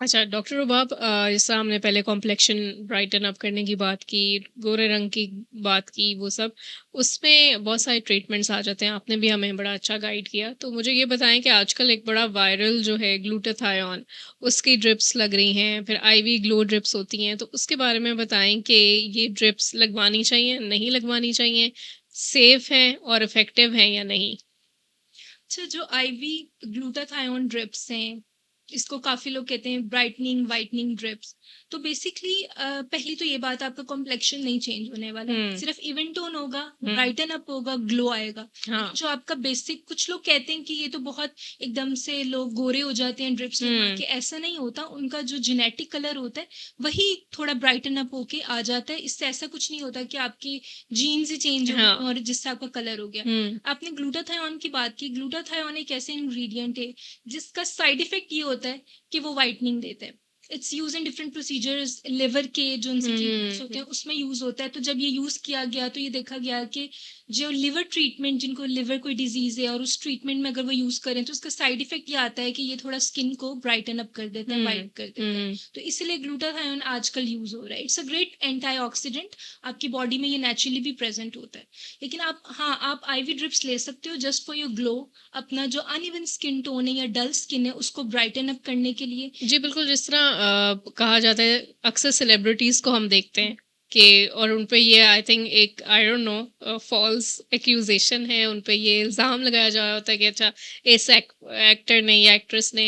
अच्छा डॉक्टर रुबाब, जैसा हमने पहले कॉम्प्लेक्शन ब्राइटन अप करने की बात की, गोरे रंग की बात की, वो सब उसमें बहुत सारे ट्रीटमेंट्स आ जाते हैं। आपने भी हमें बड़ा अच्छा गाइड किया। तो मुझे ये बताएं कि आजकल एक बड़ा वायरल जो है ग्लूटाथायोन, उसकी ड्रिप्स लग रही हैं, फिर आईवी ग्लो ड्रिप्स होती हैं, तो उसके बारे में बताएं कि ये ड्रिप्स लगवानी चाहिए, नहीं लगवानी चाहिए, सेफ हैं और इफ़ेक्टिव हैं या नहीं? अच्छा, जो आईवी ग्लूटाथायोन ड्रिप्स हैं, इसको काफ़ी लोग कहते हैं ब्राइटनिंग वाइटनिंग ड्रिप्स। तो बेसिकली पहली तो ये बात, आपका कॉम्प्लेक्शन नहीं चेंज होने वाला, सिर्फ इवन टोन होगा, ब्राइटन अप होगा, ग्लो आएगा। हाँ। जो आपका बेसिक, कुछ लोग कहते हैं कि ये तो बहुत एकदम से लोग गोरे हो जाते हैं ड्रिप्स लगवा के, ऐसा नहीं होता। उनका जो जेनेटिक कलर होता है वही थोड़ा ब्राइटन अप होके आ जाता है। इससे ऐसा कुछ नहीं होता कि आपकी जीन्स ही चेंज हो हाँ। गई और जिससे आपका कलर हो गया। आपने ग्लूटाथायोन की बात की। ग्लूटाथायोन एक ऐसे इंग्रेडिएंट है जिसका साइड इफेक्ट ये होता है कि वो वाइटनिंग देता है। It's use in different procedures, liver के जो उनसे ट्रीटमेंट्स होते हैं उसमें यूज होता है। तो जब ये यूज किया गया तो ये देखा गया कि जो लिवर ट्रीटमेंट, जिनको लिवर कोई डिजीज है और उस ट्रीटमेंट में अगर वो यूज करें तो उसका साइड इफेक्ट ये आता है कि ये थोड़ा स्किन को ब्राइटन अप कर देता है, वाइट कर देता है। तो इसलिए ग्लूटाथायोन आजकल यूज हो रहा है। इट्स अ ग्रेट एंटीऑक्सीडेंट, आपकी बॉडी में ये नेचुरली भी प्रेजेंट होता है। लेकिन आप, हाँ, आप आईवी ड्रिप्स ले सकते हो जस्ट फॉर योर ग्लो, अपना जो अनइवन स्किन टोन है या डल स्किन है उसको ब्राइटन अप करने के लिए। जी बिल्कुल, जिस तरह कहा जाता है, अक्सर सेलिब्रिटीज़ को हम देखते हैं कि, और उन पे ये आई थिंक एक I don't know false accusation है, उन पे ये इल्ज़ाम लगाया जा रहा होता है कि अच्छा इस एक्टर ने या एक्ट्रेस ने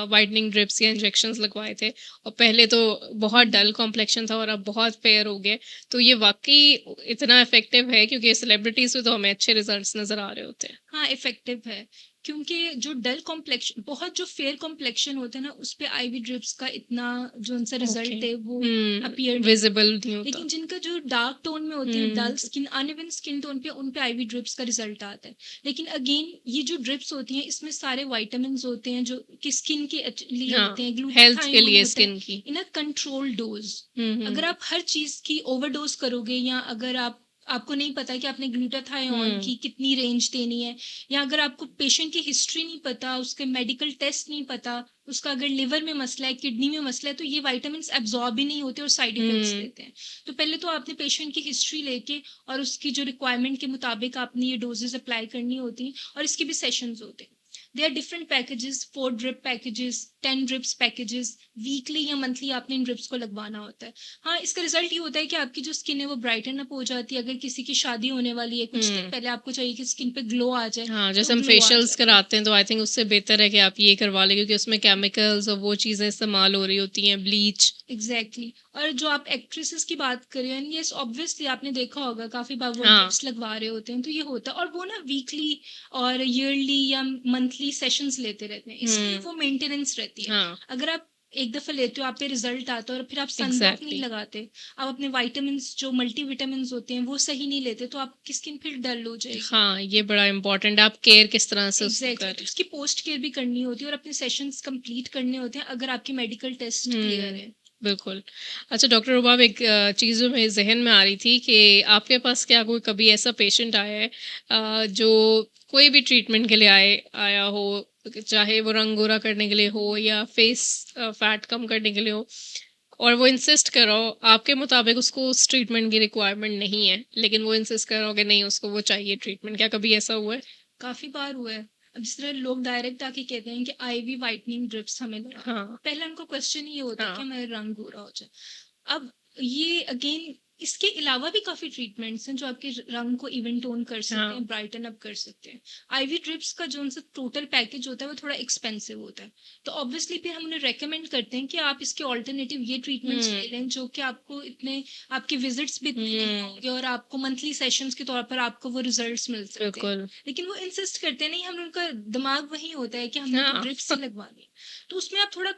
वाइटनिंग ड्रिप्स या इंजेक्शंस लगवाए थे और पहले तो बहुत डल कॉम्प्लेक्शन था और अब बहुत फेयर हो गए। तो ये वाकई इतना इफेक्टिव है? क्योंकि सेलिब्रिटीज़ में तो हमें अच्छे रिजल्ट्स नज़र आ रहे होते हैं। हाँ, इफेक्टिव है, क्योंकि जो डल कॉम्प्लेक्शन, बहुत जो फेयर कॉम्प्लेक्शन होता है ना, उस पे आईवी ड्रिप्स का इतना जो उनसा रिजल्ट है वो अपीयर नहीं विजिबल होता। नहीं होता। लेकिन जिनका जो डार्क टोन में होते हैं, dull skin, uneven skin tone पे, उन पे आईवी ड्रिप्स का रिजल्ट आता है। लेकिन अगेन ये जो ड्रिप्स होती हैं इसमें सारे वाइटामिन होते हैं जो कि स्किन के लिए हाँ, होते हैं। हेल्थ के ग्लूटाथायोन लिए होता है स्किन की। इन अ कंट्रोल डोज। हम्म। अगर आप हर चीज की ओवरडोज करोगे, या अगर आपको नहीं पता कि आपने ग्लूटाथायोन की कितनी रेंज देनी है, या अगर आपको पेशेंट की हिस्ट्री नहीं पता, उसके मेडिकल टेस्ट नहीं पता, उसका अगर लिवर में मसला है, किडनी में मसला है, तो ये वाइटामिन एब्जॉर्ब ही नहीं होते और साइड इफेक्ट्स देते हैं। तो पहले तो आपने पेशेंट की हिस्ट्री लेके और उसकी जो रिक्वायरमेंट के मुताबिक आपने ये डोजेज अप्लाई करनी होती हैं। और इसके भी सेशंस होते हैं। They are different packages, 4 drip packages, 10 drips packages, weekly या मंथली आपने इन ड्रिप्स को लगवाना होता है। हाँ, इसका रिजल्ट ये होता है कि आपकी जो स्किन है वो ब्राइटन अप हो जाती है। अगर किसी की शादी होने वाली है, कुछ दिन पहले आपको चाहिए कि स्किन पे ग्लो आ जाए, हाँ, तो जैसे हम ग्लो आ फेशियल्स जाता है। कराते हैं तो आई थिंक उससे बेहतर है कि आप ये करवा लें, क्योंकि उसमें केमिकल्स और वो चीज़ें इस्तेमाल हो रही होती हैं, ब्लीच। एग्जैक्टली और जो आप एक्ट्रेसेस की बात कर रहे हैं, यस ऑब्वियसली आपने देखा होगा काफी बार वो हाँ। ड्रिप्स लगवा रहे होते हैं, तो ये होता है। और वो ना वीकली और ईयरली या मंथली सेशंस लेते रहते हैं, इसलिए वो मेंटेनेंस रहती है। हाँ। अगर आप एक दफ़ा लेते हो, आप पे रिज़ल्ट आता है और फिर आप सनब्लॉक नहीं एग्ज़ैक्टली। लगाते, आप अपने विटामिन्स जो मल्टीविटामिन्स होते हैं वो सही नहीं लेते, तो आपकी स्किन फिर डल हो जाएगी। हाँ, ये बड़ा इम्पोर्टेंट है, आप केयर किस तरह से उसको एग्ज़ैक्टली, कर तो रहे उसकी पोस्ट केयर भी करनी होती है और अपने सेशंस कंप्लीट करने होते हैं अगर आपके मेडिकल टेस्ट क्लियर हुँ, है। बिल्कुल। अच्छा डॉक्टर रुबाब, एक चीज़ जो मेरे ज़हन में आ रही थी कि आपके पास क्या कोई कभी ऐसा पेशेंट आया है जो कोई भी ट्रीटमेंट के लिए आया हो, चाहे वो रंग गोरा करने के लिए हो या फेस फैट कम करने के लिए हो, और वो इंसिस्ट कर रहा हो, आपके मुताबिक उसको उस ट्रीटमेंट की रिक्वायरमेंट नहीं है, लेकिन वो इंसिस्ट कर रहा हो कि नहीं उसको वो चाहिए ट्रीटमेंट, क्या कभी ऐसा हुआ है? काफ़ी बार हुआ है। अब जिस तरह लोग डायरेक्ट आके कहते हैं कि आईवी व्हाइटनिंग ड्रिप्स हमें लगा दो। हाँ, पहला उनका क्वेश्चन ये होता है कि हाँ, हमारा रंग गोरा हो जाए। अब ये अगेन इसके अलावा भी काफ़ी ट्रीटमेंट्स हैं जो आपके रंग को इवन टोन कर सकते हाँ। हैं, ब्राइटन अप कर सकते हैं। आईवी ड्रिप्स का जो उनका टोटल पैकेज होता है वो थोड़ा एक्सपेंसिव होता है। तो ऑब्वियसली फिर हम उन्हें रेकमेंड करते हैं कि आप इसके ऑल्टरनेटिव ये ट्रीटमेंट्स हुँ, ले लें जो कि आपको इतने आपके विजिट्स भी इतने नहीं हुँ, होंगे और आपको मंथली सेशंस के तौर पर आपको वो रिजल्ट्स मिल सकते हैं। बिल्कुल। लेकिन वो इंसिस्ट करते नहीं, हम उनका दिमाग वही होता है कि हमने तो हाँ। ड्रिप्स ही लगवानी है। तो उसमें आप थोड़ा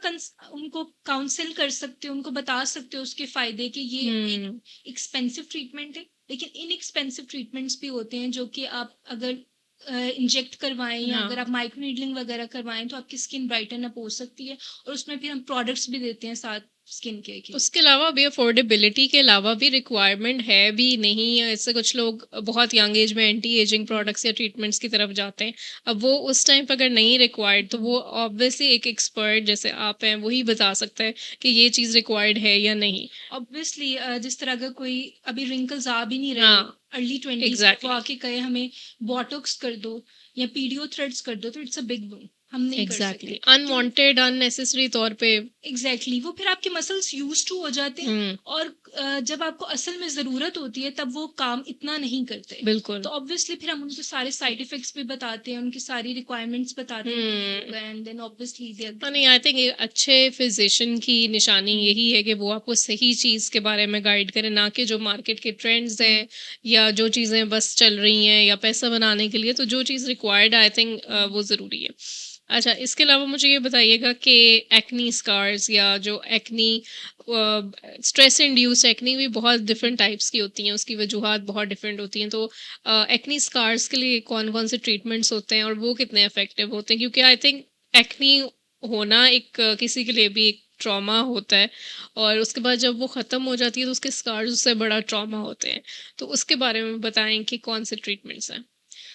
उनको काउंसिल कर सकते हो, उनको बता सकते हो उसके फायदे कि ये एक हुँ, एक्सपेंसिव ट्रीटमेंट है, लेकिन इनएक्सपेंसिव ट्रीटमेंट्स भी होते हैं जो कि आप अगर इंजेक्ट करवाएं या अगर आप हाँ। माइक्रो नीडलिंग वगैरह करवाएं तो आपकी स्किन ब्राइटन अप हो सकती है। और उसमें फिर हम प्रोडक्ट्स भी देते हैं साथ स्किन केयर के लिए। उसके अलावा भी अफ़ोर्डेबिलिटी के अलावा भी रिक्वायरमेंट है भी नहीं, या ऐसे कुछ लोग बहुत यंग एज में एंटी एजिंग प्रोडक्ट्स या ट्रीटमेंट्स की तरफ जाते हैं। अब वो उस टाइम पे अगर नहीं रिक्वायर्ड, तो वो ऑब्वियसली एक एक्सपर्ट जैसे आप हैं, वही बता सकता है कि ये चीज़ रिक्वायर्ड है या नहीं। ऑब्वियसली जिस तरह अगर कोई अभी रिंकल्स आ भी नहीं रहे, हाँ, अर्ली 20s में वो एग्ज़ैक्टली, आके कहे हमें बॉटॉक्स कर दो या पीडियो थ्रेड्स कर दो, तो इट्स अ बिग नो, हम नहीं कर सकते। एग्ज़ैक्टली। क्यों? अनवांटेड, अननेसेसरी तौर पे। एग्जैक्टली वो फिर आपके मसल्स यूज टू हो जाते हैं हुँ, और जब आपको असल में ज़रूरत होती है तब वो काम इतना नहीं करते। बिल्कुल। तो ऑब्वियसली फिर हम उनको सारे साइड इफेक्ट्स भी बताते हैं, उनकी सारी रिक्वायरमेंट्स बताते हैं कि ये हुँ। होगा एंड देन ऑब्वियसली दे हाँ, एग्री। नहीं, आई थिंक एक अच्छे फिजिशियन की निशानी यही है कि वो आपको सही चीज़ के बारे में गाइड करें, ना कि जो मार्केट के ट्रेंड्स हैं या जो चीज़ें बस चल रही हैं या पैसा बनाने के लिए। तो जो चीज़ रिक्वायर्ड आई थिंक वो ज़रूरी है। अच्छा, इसके अलावा मुझे ये बताइएगा कि एक्नी स्कार्स या जो एक्नी स्ट्रेस इंड्यूस्ड एक्नी भी बहुत डिफरेंट टाइप्स की होती हैं, उसकी वजूहात बहुत डिफरेंट होती हैं। तो एक्नी स्कार्स के लिए कौन-कौन से ट्रीटमेंट्स होते हैं और वो कितने इफ़ेक्टिव होते हैं? क्योंकि आई थिंक एक्नी होना एक किसी के लिए भी एक ट्रॉमा होता है, और उसके बाद जब वो ख़त्म हो जाती है तो उसके स्कार्स उससे बड़ा ट्रॉमा होते हैं। तो उसके बारे में बताएँ कि कौन से ट्रीटमेंट्स हैं?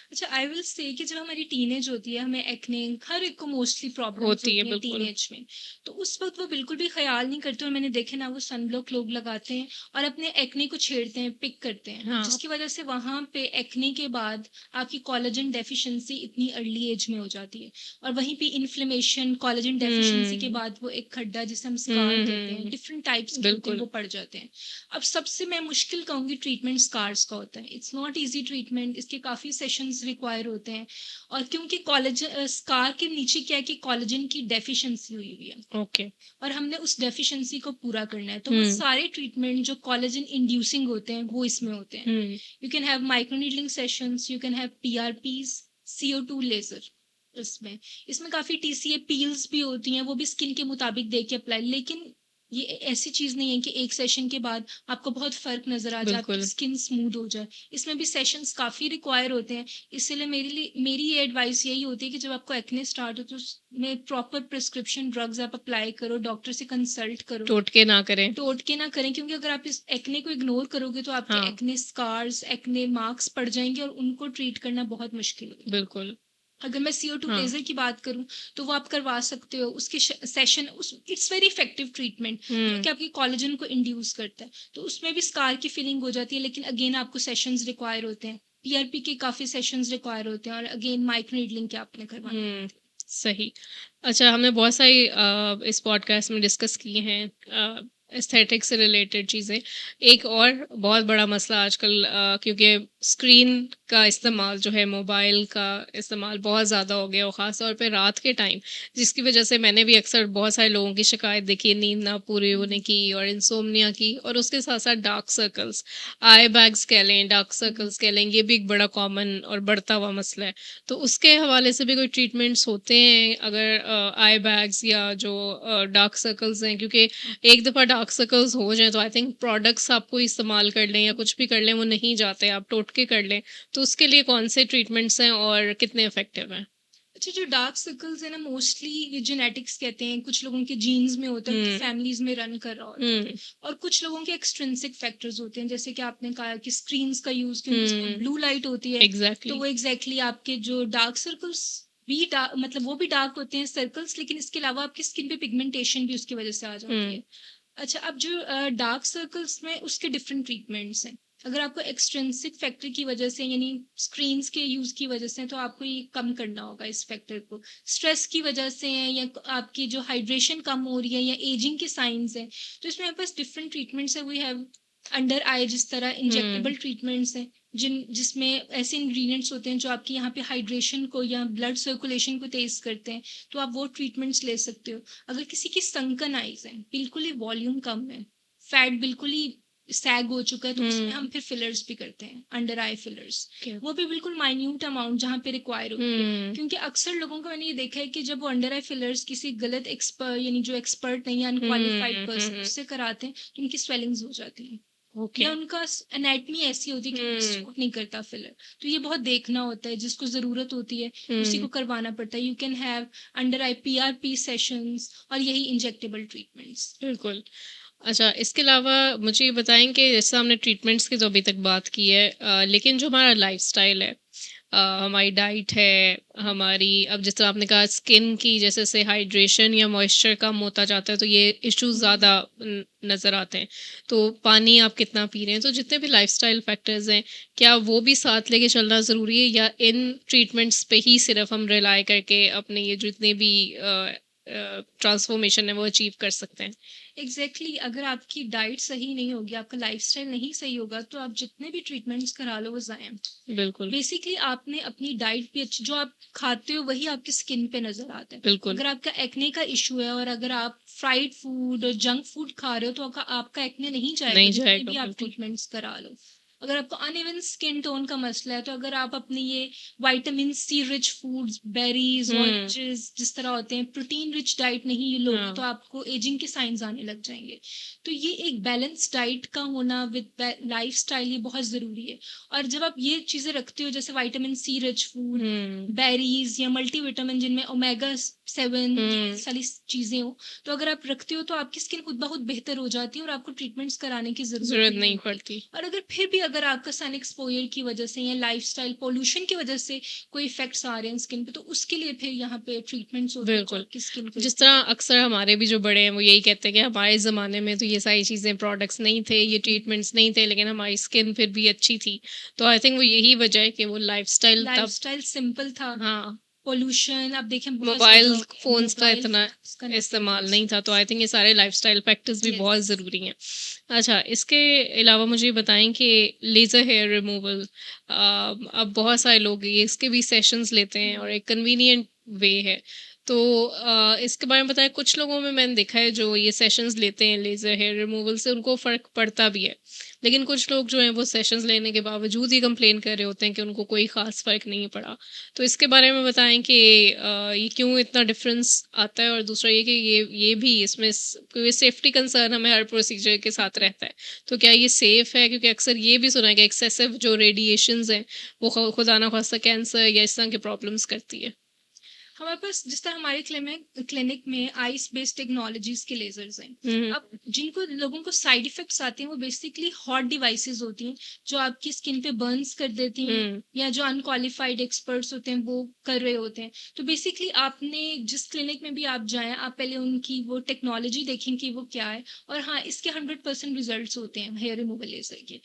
अच्छा, आई विल से कि जब हमारी टीनेज होती है, हमें एक्ने हर एक को मोस्टली प्रॉब्लम्स होती है, होती हैं बिल्कुल। टीनेज में। तो उस वक्त वो बिल्कुल भी ख्याल नहीं करते और मैंने देखे ना वो सनब्लॉक लोग लगाते हैं और अपने एक्ने को छेड़ते हैं, पिक करते हैं, हाँ। जिसकी वजह से वहाँ पे एक्ने के बाद आपकी कोलेजन डेफिशिएंसी इतनी अर्ली एज में हो जाती है और वहीं पे इन्फ्लेमेशन, कोलेजन डेफिशिएंसी के हुँ। बाद वो एक खड्डा जिसे हम हुँ, स्कार कहते हैं, हुँ, डिफरेंट टाइप्स के होते हैं, बिल्कुल। वो पड़ जाते हैं। अब सबसे मैं मुश्किल कहूँगी ट्रीटमेंट स्कार्स का होता है। इट्स नॉट ईजी ट्रीटमेंट, इसके काफ़ी सेशंस रिक्वायर होते हैं और क्योंकि स्कार के नीचे क्या है कि कोलेजन की डेफिशिएंसी हुई हुई है ओके। और हमने उस डेफिशिएंसी को पूरा करना है, तो वो हुँ, सारे ट्रीटमेंट जो कोलेजन इंड्यूसिंग होते हैं वो इसमें होते हैं। Hmm, you can have microneedling sessions, you can have PRPs, CO2 laser. इसमें इसमें काफी TCA पील्स भी होती हैं, वो भी स्किन के मुताबिक दे के अप्लाई। लेकिन ये ऐसी चीज नहीं है कि एक सेशन के बाद आपको बहुत फर्क नजर आ जाए, आपकी बिल्कुल। स्किन स्मूथ हो जाए। इसमें भी सेशंस काफी रिक्वायर होते हैं। इसलिए मेरी ये एडवाइस यही होती है कि जब आपको एक्ने स्टार्ट हो तो उसमें प्रॉपर प्रिस्क्रिप्शन ड्रग्स आप अप्लाई करो, डॉक्टर से कंसल्ट करो, टोटके ना करें। टोटके ना करें, क्योंकि अगर आप इस एक्ने को इग्नोर करोगे तो आपके हाँ, एक्ने स्कार्स, एक्ने मार्क्स पड़ जाएंगे और उनको ट्रीट करना बहुत मुश्किल होगा। बिल्कुल। अगर मैं CO2 हाँ। लेजर की बात करूं तो वो आप करवा सकते हो, उसके सेशन उस इट्स वेरी इफेक्टिव ट्रीटमेंट जो हुँ, कि आपकी कोलेजन को इंड्यूस करता है। तो उसमें भी स्कार की फीलिंग हो जाती है, लेकिन अगेन आपको सेशंस रिक्वायर होते हैं, PRP के काफी सेशंस रिक्वायर होते हैं और अगेन माइक्रो नीडलिंग के आपने करवानी हुँ, होती सही। अच्छा, हमने बहुत सारी इस पॉडकास्ट में डिस्कस किए हैं एस्थेटिक से रिलेटेड चीज़ें। एक और बहुत बड़ा मसला आजकल क्योंकि स्क्रीन का इस्तेमाल जो है, मोबाइल का इस्तेमाल बहुत ज़्यादा हो गया और ख़ास तौर पे रात के टाइम, जिसकी वजह से मैंने भी अक्सर बहुत सारे लोगों की शिकायत देखी है नींद ना पूरी होने की और इंसोम्निया की, और उसके साथ-साथ डार्क सर्कल्स, आई बैग्स कह लें, डार्क सर्कल्स कह लें, ये भी एक बड़ा कॉमन और बढ़ता हुआ मसला है। तो उसके हवाले से भी कोई ट्रीटमेंट्स होते हैं अगर आई बैग्स या जो डार्क सर्कल्स हैं? क्योंकि एक दफ़ा डार्क सर्कल्स हो जाएँ तो आई थिंक प्रोडक्ट्स आप कोई इस्तेमाल कर लें या कुछ भी कर लें, वो नहीं जाते, आप टोटके कर लें। तो उसके लिए कौन से ट्रीटमेंट्स हैं और कितने इफ़ेक्टिव हैं? अच्छा, जो डार्क सर्कल्स है ना, मोस्टली ये जेनेटिक्स कहते हैं, कुछ लोगों के जीन्स में होता है, हुँ, फैमिलीज में रन कर रहा होता है। हुँ, और कुछ लोगों के एक्सट्रिंसिक फैक्टर्स होते हैं, जैसे कि आपने कहा कि स्क्रीन्स का यूज, क्योंकि उसमें हुँ, ब्लू लाइट होती है, तो एग्ज़ैक्टली। वो एग्जैक्टली आपके जो डार्क सर्कल्स भी मतलब वो भी डार्क होते हैं सर्कल्स, लेकिन इसके अलावा आपकी स्किन पे पिगमेंटेशन भी उसकी वजह से आ जाती हुँ, है। अच्छा, अब जो डार्क सर्कल्स में उसके डिफरेंट ट्रीटमेंट्स हैं। अगर आपको एक्सट्रिंसिक फैक्टर की वजह से, यानी स्क्रीन्स के यूज़ की वजह से, तो आपको ये कम करना होगा इस फैक्टर को। स्ट्रेस की वजह से है, या आपकी जो हाइड्रेशन कम हो रही है, या एजिंग के साइंस हैं, तो इसमें हमारे पास डिफरेंट ट्रीटमेंट्स है। वी हैव अंडर आई, जिस तरह हुँ, इंजेक्टेबल ट्रीटमेंट्स हैं, जिसमें ऐसे इंग्रेडिएंट्स होते हैं जो आपके यहाँ पे हाइड्रेशन को या ब्लड सर्कुलेशन को तेज करते हैं, तो आप वो ट्रीटमेंट्स ले सकते हो। अगर किसी की सनकन आइज है, बिल्कुल ही वॉल्यूम कम है, फैट बिल्कुल ही सैग हो चुका है, तो उसमें हम हुँ, फिर फिलर्स भी करते हैं, अंडर आई फिलर्स। ओके। वो भी बिल्कुल माइन्यूट अमाउंट जहाँ पे रिक्वायर होती है, हुँ, क्योंकि अक्सर लोगों को मैंने ये देखा है कि जब वो अंडर आई फिलर्स किसी गलत एक्सपर्ट, यानी जो एक्सपर्ट नहीं है, अनक्वालिफाइड हुँ, हुँ, पर्सन हुँ, उससे कराते हैं, तो उनकी स्वेलिंग्स हो जाती है, ओके। या उनका एनाटमी ऐसी होती है कि उनको हुँ, सूट नहीं करता फिलर। तो ये बहुत देखना होता है, जिसको ज़रूरत होती है उसी हुँ, को करवाना पड़ता है। You can have under I PRP sessions और यही इंजेक्टेबल ट्रीटमेंट्स। बिल्कुल। अच्छा, इसके अलावा मुझे ये बताएँ कि जैसे हमने ट्रीटमेंट्स की तो अभी तक बात की है, लेकिन जो हमारा लाइफ़स्टाइल है, हमारी डाइट है, हमारी अब जिस तरह आपने कहा स्किन की जैसे से हाइड्रेशन या मॉइस्चर कम होता जाता है तो ये इश्यूज़ ज़्यादा नज़र आते हैं। तो पानी आप कितना पी रहे हैं, तो जितने भी लाइफ़स्टाइल फैक्टर्स हैं, क्या वो भी साथ लेके चलना ज़रूरी है या इन ट्रीटमेंट्स पे ही सिर्फ़ हम रिलाय करके अपने ये जितने भी ट्रांसफ़ॉर्मेशन है वो अचीव कर सकते हैं? एग्जैक्टली, अगर आपकी डाइट सही नहीं होगी, आपका लाइफस्टाइल नहीं सही होगा, तो आप जितने भी ट्रीटमेंट्स करा लो वो ज़ाया। बिल्कुल, बेसिकली आपने अपनी डाइट भी अच्छी, जो आप खाते हो वही आपकी स्किन पे नजर आता है। बिल्कुल, अगर आपका एक्ने का इशू है, और अगर आप फ्राइड फूड और जंक फूड खा रहे हो, तो आपका एक्ने नहीं जाएगा, नहीं जितने जाएगा भी आप बिल्कुल। ट्रीटमेंट्स करा लो। अगर आपको अनइवन स्किन टोन का मसला है, तो अगर आप अपनी ये vitamin C rich foods, berries, hmm, oranges जिस तरह होते हैं, प्रोटीन रिच डाइट नहीं ये लोगे, तो हाँ, आपको एजिंग के साइंस आने लग जाएंगे। तो ये एक बैलेंस डाइट का होना विद लाइफस्टाइल, ये बहुत ज़रूरी है। और जब आप ये चीज़ें रखते हो, जैसे विटामिन सी रिच फूड, हुँ, बेरीज या मल्टीविटामिन जिनमें ओमेगा 7 ये हुँ, सारी चीज़ें हो, तो अगर आप रखते हो, तो आपकी स्किन खुद ब खुद बेहतर हो जाती है, और आपको ट्रीटमेंट्स कराने की ज़रूरत ज़रूरत भी नहीं नहीं होती। पड़ती। और अगर फिर भी अगर आपका सन एक्सपोजर की वजह से या लाइफस्टाइल पोल्यूशन की वजह से कोई इफेक्ट्स आ रहे हैं स्किन पे, तो उसके लिए फिर यहाँ पे ट्रीटमेंट्स होते हैं जो बिल्कुल। आपकी स्किन को जिस इम्प्रूव तरह करते अक्सर हमारे भी जो बड़े हैं वो यही कहते हैं कि हमारे ज़माने में तो ये सारी चीज़ें प्रोडक्ट्स नहीं थे, ये हैं। ट्रीटमेंट्स नहीं थे, लेकिन हमारी स्किन फिर भी अच्छी थी। तो आई थिंक वो यही वजह है कि वो लाइफ़स्टाइल तब लाइफस्टाइल सिंपल था, हाँ, पोल्यूशन आप देखें बहुत ज़्यादा मोबाइल हो गया, फ़ोन्स का मोबाइल इतना फोन्स का नहीं, इस्तेमाल यस नहीं था, तो यस आई थिंक ये सारे लाइफ़स्टाइल फैक्टर्स भी बहुत यस। ज़रूरी हैं। अच्छा, इसके अलावा मुझे ये बताएँ कि लेज़र हेयर रिमूवल अब बहुत सारे लोग ये इसके भी सेशंस लेते हैं और एक कन्वीनिएंट वे है। तो इसके बारे में बताएँ, कुछ लोगों में मैंने देखा है जो ये सेशंस लेते हैं लेज़र हेयर रिमूवल से उनको फ़र्क पड़ता भी है। लेकिन कुछ लोग जो हैं वो सेशंस लेने के बावजूद ही कंप्लेन कर रहे होते हैं कि उनको कोई ख़ास फ़र्क नहीं पड़ा। तो इसके बारे में बताएँ कि ये क्यों इतना डिफ़रेंस आता है? और दूसरा ये कि ये भी इसमें क्योंकि सेफ्टी कंसर्न हमें हर प्रोसीजर के साथ रहता है। तो क्या ये सेफ़ है? क्योंकि अक्सर ये भी सुना है कि एक्सेसिव जो रेडिएशंस हैं वो खुदा ना ख़ास्ता कैंसर या इस तरह की प्रॉब्लम्स करती है। हमारे पास जिस तरह हमारे क्लिनिक में आइस बेस्ड टेक्नोलॉजीज के लेजर्स हैं। हुँ, हुँ। अब जिनको लोगों को साइड इफेक्ट्स आते हैं, वो बेसिकली हॉट डिवाइसेस होती हैं, जो आपकी स्किन पे बर्न्स कर देती हैं, हुँ, या जो अनक्वालिफाइड एक्सपर्ट्स होते हैं वो कर रहे होते हैं। तो बेसिकली आपने जिस क्लिनिक में भी आप जाएं, आप पहले उनकी वो टेक्नोलॉजी देखें कि वो क्या है। और हाँ, इसके 100% रिजल्ट्स होते हैं हेयर रिमूवल लेजर के।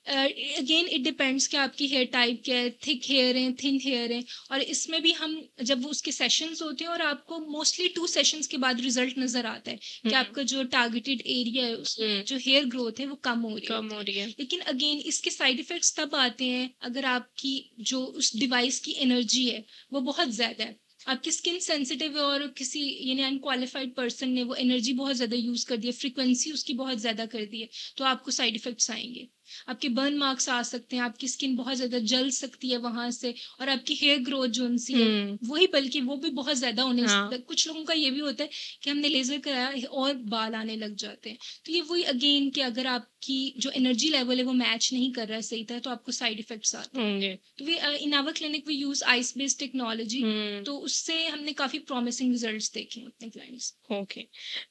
अगेन इट डिपेंड्स कि आपकी हेयर टाइप क्या है, थिक हेयर है, थिन हेयर है। और इसमें भी हम जब वो उसके सेशंस होते हैं और आपको मोस्टली 2 सेशंस के बाद रिजल्ट नज़र आता है कि आपका जो टारगेटेड एरिया है उसमें जो हेयर ग्रोथ है वो कम हो रही है। कम हो रही है। लेकिन अगेन इसके साइड इफ़ेक्ट्स तब आते हैं अगर आपकी जो उस डिवाइस की एनर्जी है वो बहुत ज़्यादा है। आपकी स्किन सेंसिटिव है और किसी यानी अनक्वालिफाइड पर्सन ने वो एनर्जी बहुत ज़्यादा यूज़ कर दी है, फ्रीक्वेंसी उसकी बहुत ज़्यादा कर दी है, तो आपको साइड इफ़ेक्ट्स आएँगे। आपके बर्न मार्क्स आ सकते हैं, आपकी स्किन बहुत ज़्यादा जल सकती है वहाँ से, और आपकी हेयर ग्रोथ जो उनसी है वही, बल्कि वो भी बहुत ज़्यादा होने हाँ। कुछ लोगों का ये भी होता है कि हमने लेज़र कराया और बाल आने लग जाते हैं। तो ये वही अगेन कि अगर आपकी जो एनर्जी लेवल है वो मैच नहीं कर रहा है सही तरह, तो आपको साइड इफ़ेक्ट्स आते हैं। होंगे। तो we in our clinic we use ice based technology, तो उससे हमने काफ़ी प्रॉमिसिंग रिजल्ट्स देखे हैं अपने क्लाइंट्स। ओके,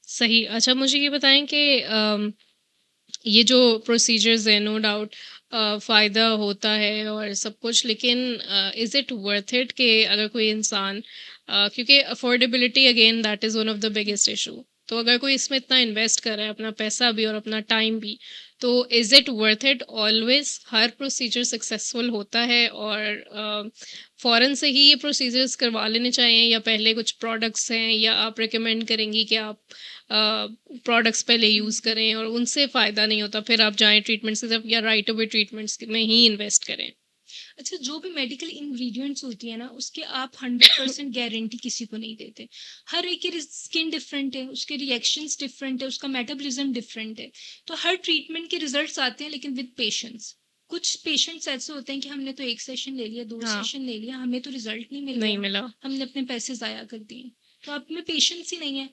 सही। अच्छा, मुझे ये बताएँ कि ये जो प्रोसीजर्स है, नो डाउट फ़ायदा होता है और सब कुछ, लेकिन इज़ इट वर्थ इट कि अगर कोई इंसान क्योंकि affordability again that is one of the biggest issue. तो अगर कोई इसमें इतना इन्वेस्ट कर रहा है, अपना पैसा भी और अपना टाइम भी, तो is it worth it? Always her procedure successful होता है और फ़ौरन से ही ये प्रोसीजर्स करवा लेने चाहिए, या पहले कुछ प्रोडक्ट्स हैं या आप रिकमेंड करेंगी कि आप प्रोडक्ट्स पहले यूज़ करें और उनसे फ़ायदा नहीं होता फिर आप जाएँ ट्रीटमेंट्स की तरफ, या राइट अवे ट्रीटमेंट्स में ही इन्वेस्ट करें? अच्छा, जो भी मेडिकल इंग्रेडिएंट्स होती है ना उसके आप 100% गारंटी किसी को नहीं देते। हर एक की स्किन डिफरेंट है, उसके रिएक्शंस डिफरेंट है, उसका मेटाबॉलिज्म डिफरेंट है। तो हर ट्रीटमेंट के रिजल्ट्स आते हैं लेकिन विद पेशेंस। कुछ पेशेंट्स ऐसे होते हैं कि हमने तो 1 सेशन ले लिया, 2 हाँ, सेशन ले लिया, हमें तो रिजल्ट नहीं मिल नहीं रहा, मिला। हमने अपने पैसे ज़ाया कर दिए। तो आप में पेशेंस ही नहीं है।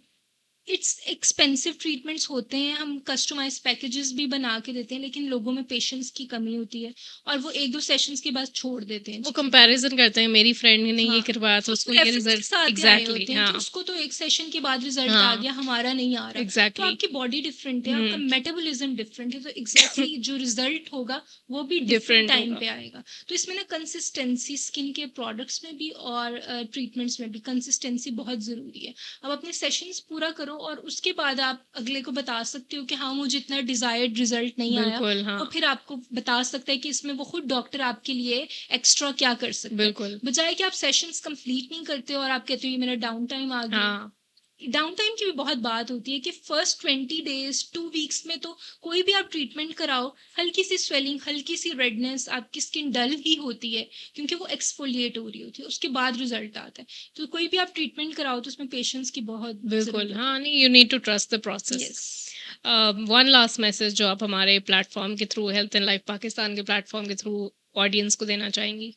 इट्स एक्सपेंसिव ट्रीटमेंट्स होते हैं, हम कस्टमाइज्ड पैकेजेस भी बना के देते हैं, लेकिन लोगों में पेशेंस की कमी होती है और वो 1-2 सेशंस के बाद छोड़ देते हैं वो चीज़ें। कंपैरिजन करते हैं, मेरी फ्रेंड ने ये हाँ, करवाया था, वो उसको ये रेफरेंस के रिज़ल्ट साथ ही आए एग्ज़ैक्टली, होते हैं कि हाँ, उसको तो 1 सेशन के बाद रिजल्ट आ हाँ, गया, हमारा नहीं आ रहा। तो एग्ज़ैक्टली। आपकी बॉडी डिफरेंट है, आपका हुँ, मेटाबॉलिज्म डिफरेंट है, तो एग्जैक्टली जो रिजल्ट होगा वो भी डिफरेंट डिफरेंट टाइम होगा। पे आएगा। तो इसमें ना कंसिस्टेंसी स्किन के प्रोडक्ट्स में भी और ट्रीटमेंट्स में भी कंसिस्टेंसी बहुत ज़रूरी है। अब अपने सेशंस पूरा करो और उसके बाद आप अगले को बता सकते हो कि हाँ, मुझे इतना डिज़ायर्ड रिजल्ट नहीं आया, बिल्कुल, हाँ, तो फिर आपको बता सकता है कि इसमें वो खुद डॉक्टर आपके लिए एक्स्ट्रा क्या कर सकता है। बिल्कुल, बजाय कि आप सेशंस कंप्लीट नहीं करते और आप कहते हो ये मेरा डाउन टाइम आ गया। हाँ, डाउन टाइम की भी बहुत बात होती है कि फर्स्ट 20 डेज 2 वीक्स में तो कोई भी आप ट्रीटमेंट कराओ, हल्की सी स्वेलिंग, हल्की सी रेडनेस, आपकी स्किन डल ही होती है क्योंकि वो एक्सफोलिएट हो रही होती है, उसके बाद रिजल्ट आता है। तो कोई भी आप ट्रीटमेंट कराओ तो उसमें पेशेंस की बहुत बिल्कुल, ज़रूरत हाँ, होती नहीं, you need to trust the है। Process. Yes. One last message जो आप हमारे प्लेटफ़ॉर्म के through, health and life Pakistan के प्लेटफ़ॉर्म के थ्रू ऑडियंस को देना चाहेंगी?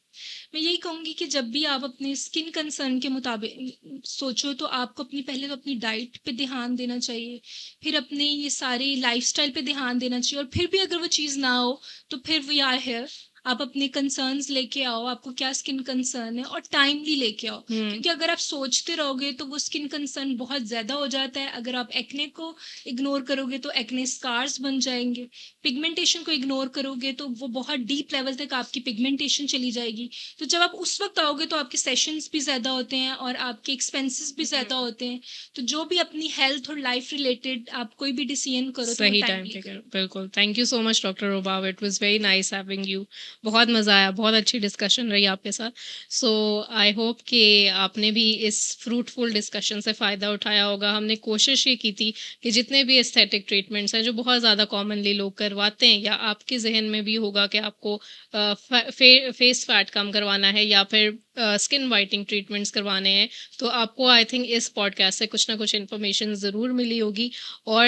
मैं यही कहूँगी कि जब भी आप अपने स्किन कंसर्न के मुताबिक सोचो तो आपको अपनी पहले तो अपनी डाइट पे ध्यान देना चाहिए, फिर अपने ये सारे लाइफस्टाइल पे ध्यान देना चाहिए, और फिर भी अगर वो चीज़ ना हो तो फिर वी आर हियर। आप अपने कंसर्न्स लेके आओ, आपको क्या स्किन कंसर्न है, और टाइमली लेके आओ। हुँ, क्योंकि अगर आप सोचते रहोगे तो वो स्किन कंसर्न बहुत ज़्यादा हो जाता है। अगर आप एक्ने को इग्नोर करोगे तो एक्ने स्कार्स बन जाएंगे। पिगमेंटेशन को इग्नोर करोगे तो वो बहुत डीप लेवल तक आपकी पिगमेंटेशन चली जाएगी। तो जब आप उस वक़्त आओगे तो आपके सेशंस भी ज़्यादा होते हैं और आपके एक्सपेंसेस भी ज़्यादा हुँ। होते हैं। तो जो भी अपनी हेल्थ और लाइफ रिलेटेड आप कोई भी डिसीजन करो तो वो सही टाइम टाइमली पे करो, करो। बिल्कुल। Thank you so much doctor Rubab, it was very nice having you. बहुत मज़ा आया, बहुत अच्छी डिस्कशन रही आपके साथ। सो आई होप कि आपने भी इस फ्रूटफुल डिस्कशन से फ़ायदा उठाया होगा। हमने कोशिश ये की थी कि जितने भी एस्थेटिक ट्रीटमेंट्स हैं जो बहुत ज़्यादा कॉमनली लोग करवाते हैं, या आपके ज़हन में भी होगा कि आपको फेस फैट कम करवाना है या फिर स्किन वाइटनिंग ट्रीटमेंट्स करवाने हैं, तो आपको आई थिंक इस पॉडकास्ट से कुछ ना कुछ इन्फॉर्मेशन ज़रूर मिली होगी। और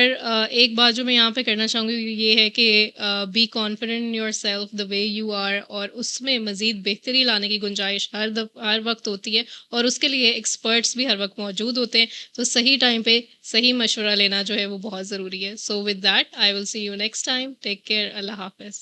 एक बात जो मैं यहाँ पे करना चाहूँगी ये है कि be confident in yourself the way you are, और उसमें मज़ीद बेहतरी लाने की गुंजाइश हर वक्त होती है, और उसके लिए एक्सपर्ट्स भी हर वक्त मौजूद होते हैं। तो सही टाइम पे सही मशवरा लेना जो है वो बहुत ज़रूरी है। So with that I will see you next time. Take care. अल्लाह हाफिज़।